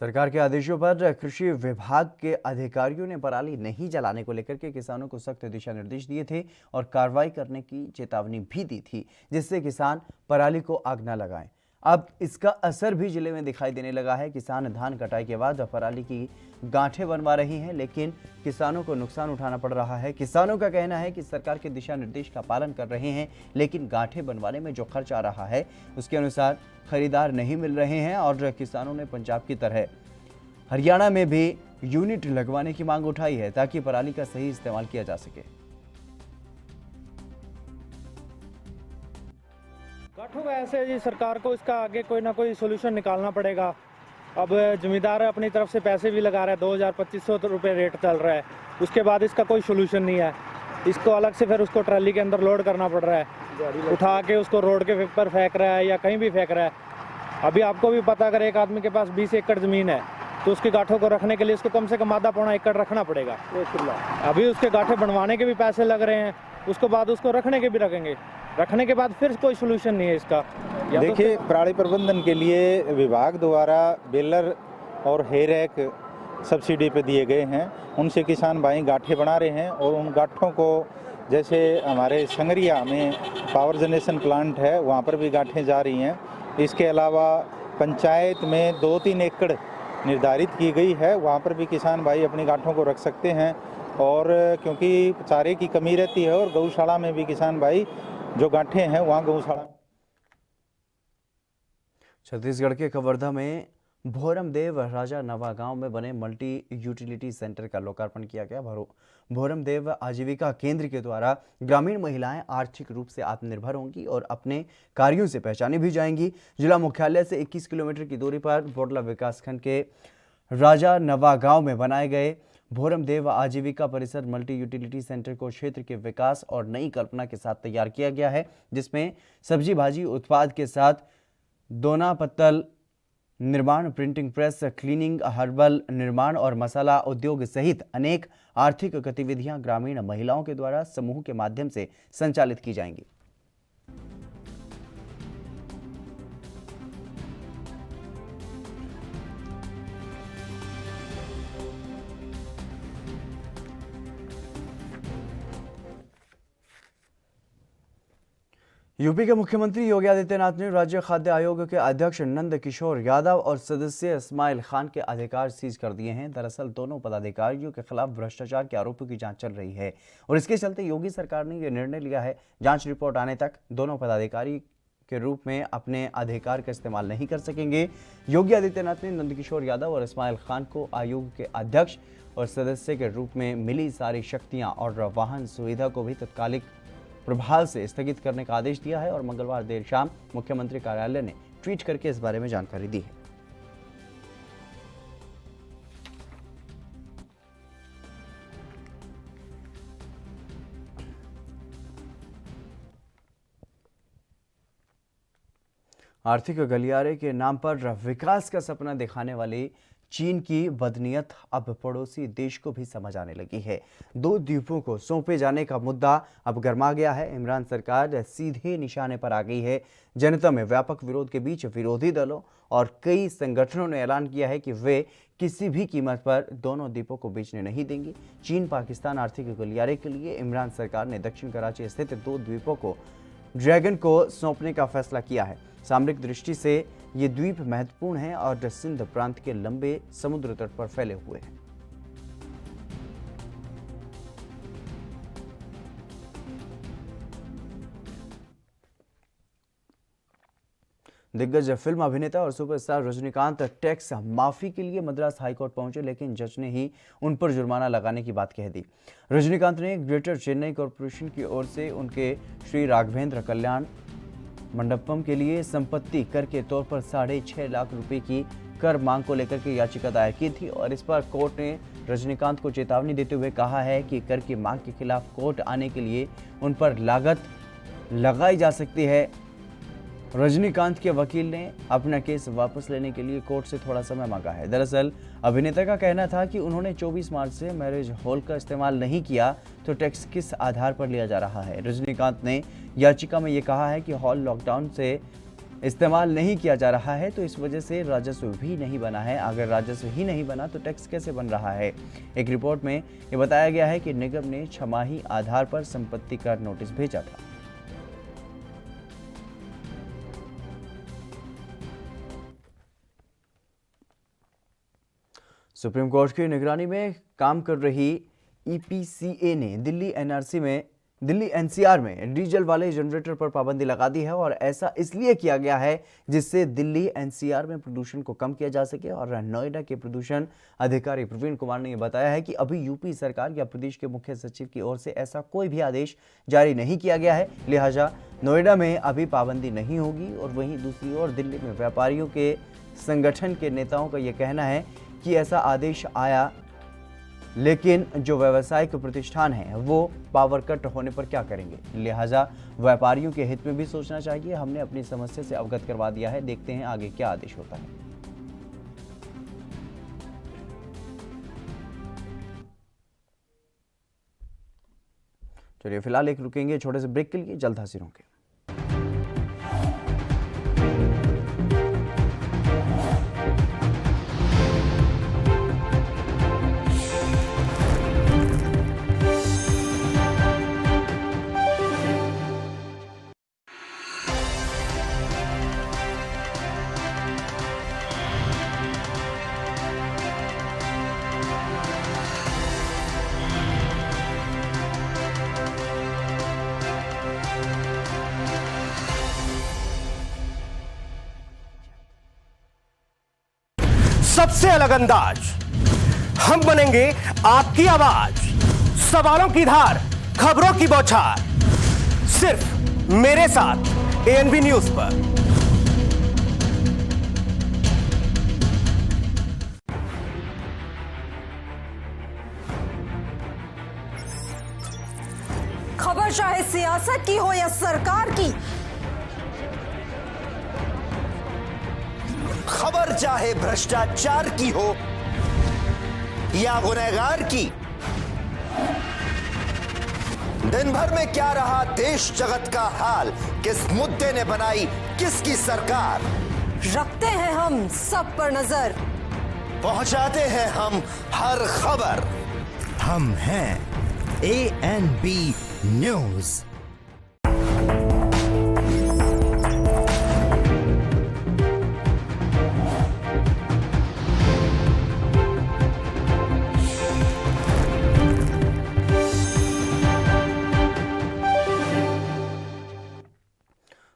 सरकार के आदेशों पर कृषि विभाग के अधिकारियों ने पराली नहीं जलाने को लेकर के किसानों को सख्त दिशा निर्देश दिए थे और कार्रवाई करने की चेतावनी भी दी थी, जिससे किसान पराली को आग न लगाएं। अब इसका असर भी जिले में दिखाई देने लगा है। किसान धान कटाई के बाद पराली की गांठें बनवा रही हैं, लेकिन किसानों को नुकसान उठाना पड़ रहा है। किसानों का कहना है कि सरकार के दिशा निर्देश का पालन कर रहे हैं, लेकिन गांठें बनवाने में जो खर्च आ रहा है उसके अनुसार खरीदार नहीं मिल रहे हैं और किसानों ने पंजाब की तरह हरियाणा में भी यूनिट लगवाने की मांग उठाई है ताकि पराली का सही इस्तेमाल किया जा सके। गांठों का ऐसे जी, सरकार को इसका आगे कोई ना कोई सोल्यूशन निकालना पड़ेगा। अब जमींदार अपनी तरफ से पैसे भी लगा रहा है, 2,000-2,500 रुपये रेट चल रहा है, उसके बाद इसका कोई सोल्यूशन नहीं है। इसको अलग से फिर उसको ट्राली के अंदर लोड करना पड़ रहा है, उठा के उसको रोड के ऊपर फेंक रहा है या कहीं भी फेंक रहा है। अभी आपको भी पता, अगर एक आदमी के पास 20 एकड़ ज़मीन है तो उसकी गांठों को रखने के लिए उसको कम से कम आधा पौना एकड़ रखना पड़ेगा। अभी उसके गांठें बनवाने के भी पैसे लग रहे हैं, उसके बाद उसको रखने के भी रखेंगे, रखने के बाद फिर कोई सोल्यूशन नहीं है इसका। देखिए, पराली प्रबंधन के लिए विभाग द्वारा बेलर और हे रैक सब्सिडी पे दिए गए हैं, उनसे किसान भाई गांठें बना रहे हैं और उन गांठों को, जैसे हमारे संगरिया में पावर जनरेशन प्लांट है वहाँ पर भी गांठें जा रही हैं। इसके अलावा पंचायत में 2-3 एकड़ निर्धारित की गई है, वहाँ पर भी किसान भाई अपनी गांठों को रख सकते हैं। और क्योंकि चारे की कमी रहती है और गौशाला में भी किसान भाई जो गांठें हैं वहाँ गौशाला। छत्तीसगढ़ के कवर्धा में भोरमदेव राजा नवा गांव में बने मल्टी यूटिलिटी सेंटर का लोकार्पण किया गया। भोरमदेव आजीविका केंद्र के द्वारा ग्रामीण महिलाएं आर्थिक रूप से आत्मनिर्भर होंगी और अपने कार्यों से पहचानी भी जाएंगी। जिला मुख्यालय से 21 किलोमीटर की दूरी पर बोडला विकासखंड के राजा नवा गांव में बनाए गए भोरमदेव आजीविका परिसर मल्टी यूटिलिटी सेंटर को क्षेत्र के विकास और नई कल्पना के साथ तैयार किया गया है, जिसमें सब्जी भाजी उत्पाद के साथ दोना पत्तल निर्माण, प्रिंटिंग प्रेस, क्लीनिंग, हर्बल निर्माण और मसाला उद्योग सहित अनेक आर्थिक गतिविधियां ग्रामीण महिलाओं के द्वारा समूह के माध्यम से संचालित की जाएंगी। यूपी के मुख्यमंत्री योगी आदित्यनाथ ने राज्य खाद्य आयोग के अध्यक्ष नंद किशोर यादव और सदस्य इस्माइल खान के अधिकार सीज कर दिए हैं। दरअसल दोनों पदाधिकारियों के खिलाफ भ्रष्टाचार के आरोपों की जांच चल रही है और इसके चलते योगी सरकार ने यह निर्णय लिया है, जांच रिपोर्ट आने तक दोनों पदाधिकारी के रूप में अपने अधिकार का इस्तेमाल नहीं कर सकेंगे। योगी आदित्यनाथ ने नंदकिशोर यादव और इस्माइल खान को आयोग के अध्यक्ष और सदस्य के रूप में मिली सारी शक्तियां और वाहन सुविधा को भी तत्कालिक प्रभाव से स्थगित करने का आदेश दिया है और मंगलवार देर शाम मुख्यमंत्री कार्यालय ने ट्वीट करके इस बारे में जानकारी दी है। आर्थिक गलियारे के नाम पर विकास का सपना दिखाने वाली चीन की बदनीयत अब पड़ोसी देश को भी समझ आने लगी है। 2 द्वीपों को सौंपे जाने का मुद्दा अब गर्मा गया है। इमरान सरकार सीधे निशाने पर आ गई है। जनता में व्यापक विरोध के बीच विरोधी दलों और कई संगठनों ने ऐलान किया है कि वे किसी भी कीमत पर दोनों द्वीपों को बेचने नहीं देंगे। चीन पाकिस्तान आर्थिक गलियारे के लिए इमरान सरकार ने दक्षिण कराची स्थित 2 द्वीपों को ड्रैगन को सौंपने का फैसला किया है। सामरिक दृष्टि से ये द्वीप महत्वपूर्ण हैं और सिंध प्रांत के लंबे समुद्र तट पर फैले हुए हैं। दिग्गज फिल्म अभिनेता और सुपरस्टार रजनीकांत टैक्स माफी के लिए मद्रास हाईकोर्ट पहुंचे, लेकिन जज ने ही उन पर जुर्माना लगाने की बात कह दी। रजनीकांत ने ग्रेटर चेन्नई कॉरपोरेशन की ओर से उनके श्री राघवेंद्र कल्याण मंडपम के लिए संपत्ति कर के तौर पर 6.5 लाख रुपए की कर मांग को लेकर के याचिका दायर की थी और इस पर कोर्ट ने रजनीकांत को चेतावनी देते हुए कहा है कि कर की मांग के खिलाफ कोर्ट आने के लिए उन पर लागत लगाई जा सकती है। रजनीकांत के वकील ने अपना केस वापस लेने के लिए कोर्ट से थोड़ा समय मांगा है। दरअसल अभिनेता का कहना था कि उन्होंने 24 मार्च से मैरिज हॉल का इस्तेमाल नहीं किया, तो टैक्स किस आधार पर लिया जा रहा है। रजनीकांत ने याचिका में ये कहा है कि हॉल लॉकडाउन से इस्तेमाल नहीं किया जा रहा है, तो इस वजह से राजस्व भी नहीं बना है। अगर राजस्व ही नहीं बना तो टैक्स कैसे बन रहा है। एक रिपोर्ट में ये बताया गया है कि निगम ने छमाही आधार पर संपत्ति कर नोटिस भेजा था। सुप्रीम कोर्ट की निगरानी में काम कर रही EPCA ने दिल्ली NCR में डीजल वाले जनरेटर पर पाबंदी लगा दी है और ऐसा इसलिए किया गया है जिससे दिल्ली NCR में प्रदूषण को कम किया जा सके। और नोएडा के प्रदूषण अधिकारी प्रवीण कुमार ने बताया है कि अभी यूपी सरकार या प्रदेश के मुख्य सचिव की ओर से ऐसा कोई भी आदेश जारी नहीं किया गया है, लिहाजा नोएडा में अभी पाबंदी नहीं होगी। और वहीं दूसरी ओर दिल्ली में व्यापारियों के संगठन के नेताओं का यह कहना है कि ऐसा आदेश आया, लेकिन जो व्यावसायिक प्रतिष्ठान हैं वो पावर कट होने पर क्या करेंगे, लिहाजा व्यापारियों के हित में भी सोचना चाहिए। हमने अपनी समस्या से अवगत करवा दिया है, देखते हैं आगे क्या आदेश होता है। चलिए फिलहाल एक रुकेंगे छोटे से ब्रेक के लिए, जल्द हाजिर होंगे। सबसे अलग अंदाज, हम बनेंगे आपकी आवाज, सवालों की धार, खबरों की बौछार, सिर्फ मेरे साथ ANB न्यूज पर। खबर चाहे सियासत की हो या सरकार की, खबर चाहे भ्रष्टाचार की हो या गुनहगार की, दिन भर में क्या रहा देश जगत का हाल, किस मुद्दे ने बनाई किसकी सरकार, रखते हैं हम सब पर नजर, पहुंचाते हैं हम हर खबर। हम हैं ANB न्यूज।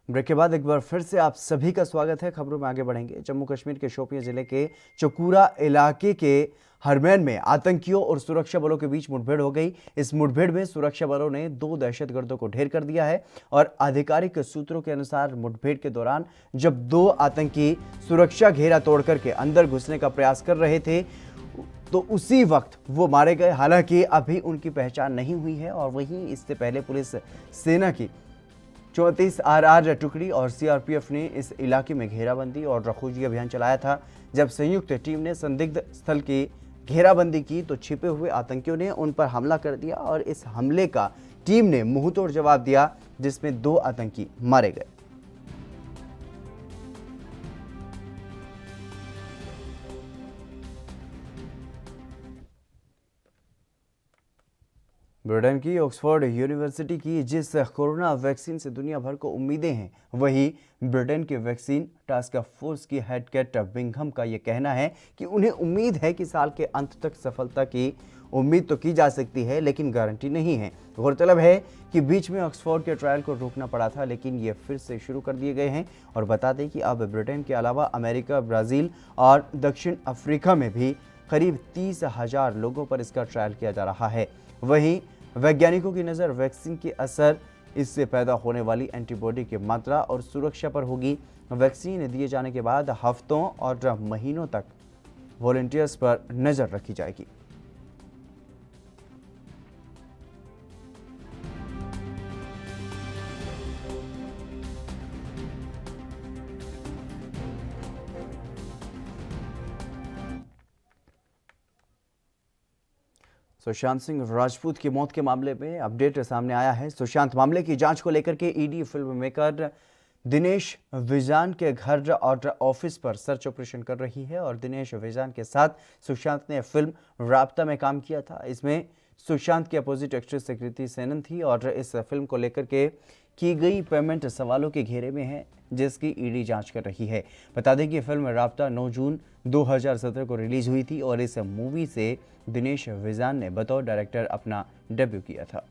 ब्रेक के बाद एक बार फिर से आप सभी का स्वागत है। खबरों में आगे बढ़ेंगे। जम्मू कश्मीर के शोपियां जिले के चकूरा इलाके के हरमैन में आतंकियों और सुरक्षा बलों के बीच मुठभेड़ हो गई। इस मुठभेड़ में सुरक्षा बलों ने 2 दहशतगर्दों को ढेर कर दिया है और आधिकारिक सूत्रों के अनुसार मुठभेड़ के दौरान जब 2 आतंकी सुरक्षा घेरा तोड़ करके अंदर घुसने का प्रयास कर रहे थे तो उसी वक्त वो मारे गए। हालांकि अभी उनकी पहचान नहीं हुई है और वहीं इससे पहले पुलिस सेना की 34 आरआर टुकड़ी और सीआरपीएफ ने इस इलाके में घेराबंदी और खोजी अभियान चलाया था। जब संयुक्त टीम ने संदिग्ध स्थल की घेराबंदी की तो छिपे हुए आतंकियों ने उन पर हमला कर दिया और इस हमले का टीम ने मुंहतोड़ जवाब दिया, जिसमें 2 आतंकी मारे गए। ब्रिटेन की ऑक्सफोर्ड यूनिवर्सिटी की जिस कोरोना वैक्सीन से दुनिया भर को उम्मीदें हैं, वही ब्रिटेन के वैक्सीन टास्क फोर्स की हेड कैट बिंघम का ये कहना है कि उन्हें उम्मीद है कि साल के अंत तक सफलता की उम्मीद तो की जा सकती है, लेकिन गारंटी नहीं है। गौरतलब है कि बीच में ऑक्सफोर्ड के ट्रायल को रोकना पड़ा था, लेकिन ये फिर से शुरू कर दिए गए हैं। और बता दें कि अब ब्रिटेन के अलावा अमेरिका, ब्राज़ील और दक्षिण अफ्रीका में भी करीब 30,000 लोगों पर इसका ट्रायल किया जा रहा है। वहीं वैज्ञानिकों की नज़र वैक्सीन के असर इससे पैदा होने वाली एंटीबॉडी की मात्रा और सुरक्षा पर होगी। वैक्सीन दिए जाने के बाद हफ्तों और महीनों तक वॉलंटियर्स पर नज़र रखी जाएगी। सुशांत सिंह राजपूत की मौत के मामले में अपडेट सामने आया है। सुशांत मामले की जांच को लेकर के ईडी फिल्म मेकर दिनेश विजान के घर और ऑफिस पर सर्च ऑपरेशन कर रही है और दिनेश विजान के साथ सुशांत ने फिल्म राब्ता में काम किया था। इसमें सुशांत की अपोजिट एक्ट्रेस कृति सेनन थी और इस फिल्म को लेकर के की गई पेमेंट सवालों के घेरे में है, जिसकी ईडी जांच कर रही है। बता दें कि फिल्म राब्ता 9 जून 2017 को रिलीज हुई थी और इस मूवी से दिनेश विजान ने बतौर डायरेक्टर अपना डेब्यू किया था।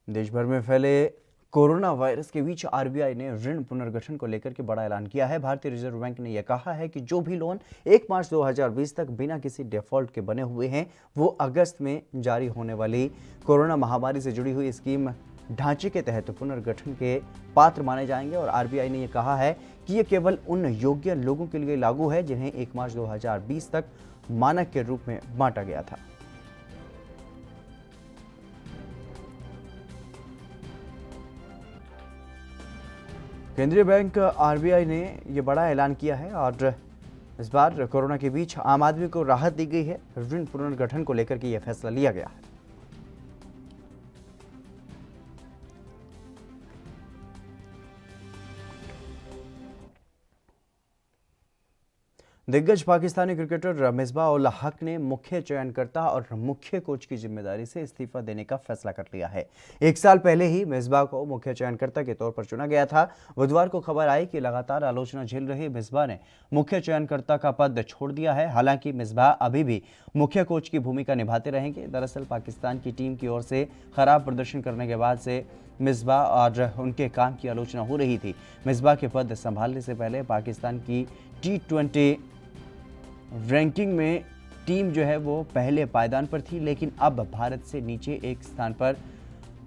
देश भर में फैले कोरोना वायरस के बीच आरबीआई ने ऋण पुनर्गठन को लेकर के बड़ा ऐलान किया है। भारतीय रिजर्व बैंक ने यह कहा है कि जो भी लोन 1 मार्च 2020 तक बिना किसी डिफॉल्ट के बने हुए हैं, वो अगस्त में जारी होने वाली कोरोना महामारी से जुड़ी हुई स्कीम ढांचे के तहत पुनर्गठन के पात्र माने जाएंगे। और आरबीआई ने यह कहा है कि यह केवल उन योग्य लोगों के लिए लागू है जिन्हें 1 मार्च 2020 तक मानक के रूप में बांटा गया था। केंद्रीय बैंक आरबीआई ने यह बड़ा ऐलान किया है और इस बार कोरोना के बीच आम आदमी को राहत दी गई है। ऋण पुनर्गठन को लेकर के यह फैसला लिया गया है। दिग्गज पाकिस्तानी क्रिकेटर मिसबाह उल हक ने मुख्य चयनकर्ता और मुख्य कोच की जिम्मेदारी से इस्तीफा देने का फैसला कर लिया है। 1 साल पहले ही मिसबाह को मुख्य चयनकर्ता के तौर पर चुना गया था। बुधवार को खबर आई कि लगातार आलोचना झेल रहे मिसबाह ने मुख्य चयनकर्ता का पद छोड़ दिया है। हालांकि मिसबाह अभी भी मुख्य कोच की भूमिका निभाते रहेंगे। दरअसल पाकिस्तान की टीम की ओर से खराब प्रदर्शन करने के बाद से मिसबाह और उनके काम की आलोचना हो रही थी। मिसबाह के पद संभालने से पहले पाकिस्तान की T20 रैंकिंग में टीम जो है वो पहले पायदान पर थी, लेकिन अब भारत से नीचे एक स्थान पर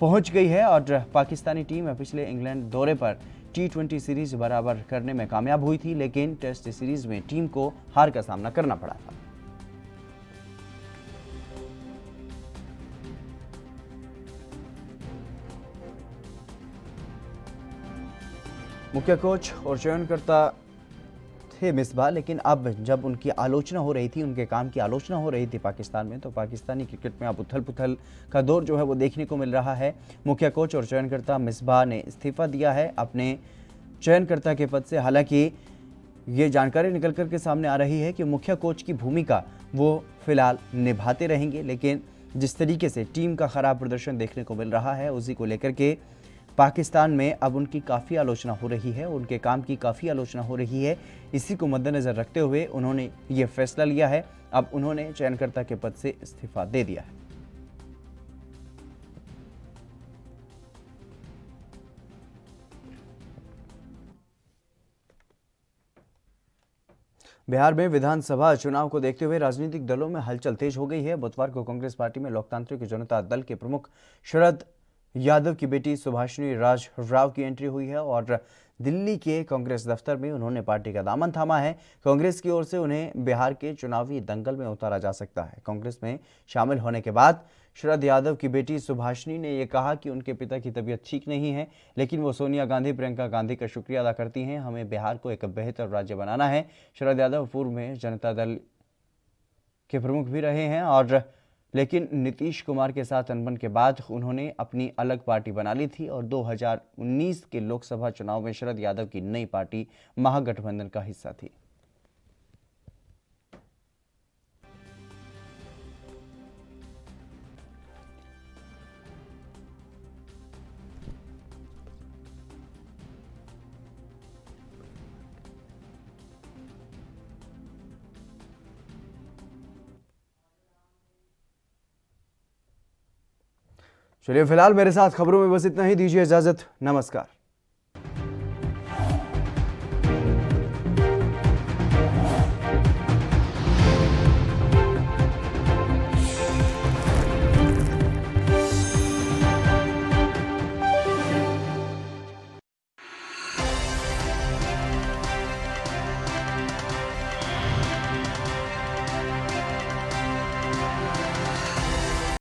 पहुंच गई है और पाकिस्तानी टीम पिछले इंग्लैंड दौरे पर T20 सीरीज बराबर करने में कामयाब हुई थी, लेकिन टेस्ट सीरीज में टीम को हार का सामना करना पड़ा था। मुख्य कोच और चयनकर्ता थे मिसबाह, लेकिन अब जब उनकी आलोचना हो रही थी, उनके काम की आलोचना हो रही थी पाकिस्तान में, तो पाकिस्तानी क्रिकेट में अब उथल पुथल का दौर जो है वो देखने को मिल रहा है। मुख्य कोच और चयनकर्ता मिसबाह ने इस्तीफा दिया है अपने चयनकर्ता के पद से। हालांकि ये जानकारी निकल कर के सामने आ रही है कि मुख्य कोच की भूमिका वो फिलहाल निभाते रहेंगे, लेकिन जिस तरीके से टीम का खराब प्रदर्शन देखने को मिल रहा है, उसी को लेकर के पाकिस्तान में अब उनकी काफ़ी आलोचना हो रही है, उनके काम की काफ़ी आलोचना हो रही है। इसी को मद्देनज़र रखते हुए उन्होंने ये फैसला लिया है। अब उन्होंने चयनकर्ता के पद से इस्तीफा दे दिया है। बिहार में विधानसभा चुनाव को देखते हुए राजनीतिक दलों में हलचल तेज हो गई है। बुधवार को कांग्रेस पार्टी में लोकतांत्रिक जनता दल के प्रमुख शरद यादव की बेटी सुभाषिनी राज राव की एंट्री हुई है और दिल्ली के कांग्रेस दफ्तर में उन्होंने पार्टी का दामन थामा है। कांग्रेस की ओर से उन्हें बिहार के चुनावी दंगल में उतारा जा सकता है। कांग्रेस में शामिल होने के बाद शरद यादव की बेटी सुभाषिनी ने यह कहा कि उनके पिता की तबीयत ठीक नहीं है, लेकिन वो सोनिया गांधी, प्रियंका गांधी का शुक्रिया अदा करती हैं। हमें बिहार को एक बेहतर राज्य बनाना है। शरद यादव पूर्व में जनता दल के प्रमुख भी रहे हैं और लेकिन नीतीश कुमार के साथ अनबन के बाद उन्होंने अपनी अलग पार्टी बना ली थी और 2019 के लोकसभा चुनाव में शरद यादव की नई पार्टी महागठबंधन का हिस्सा थी। चलिए फिलहाल मेरे साथ खबरों में बस इतना ही। दीजिए इजाजत। नमस्कार।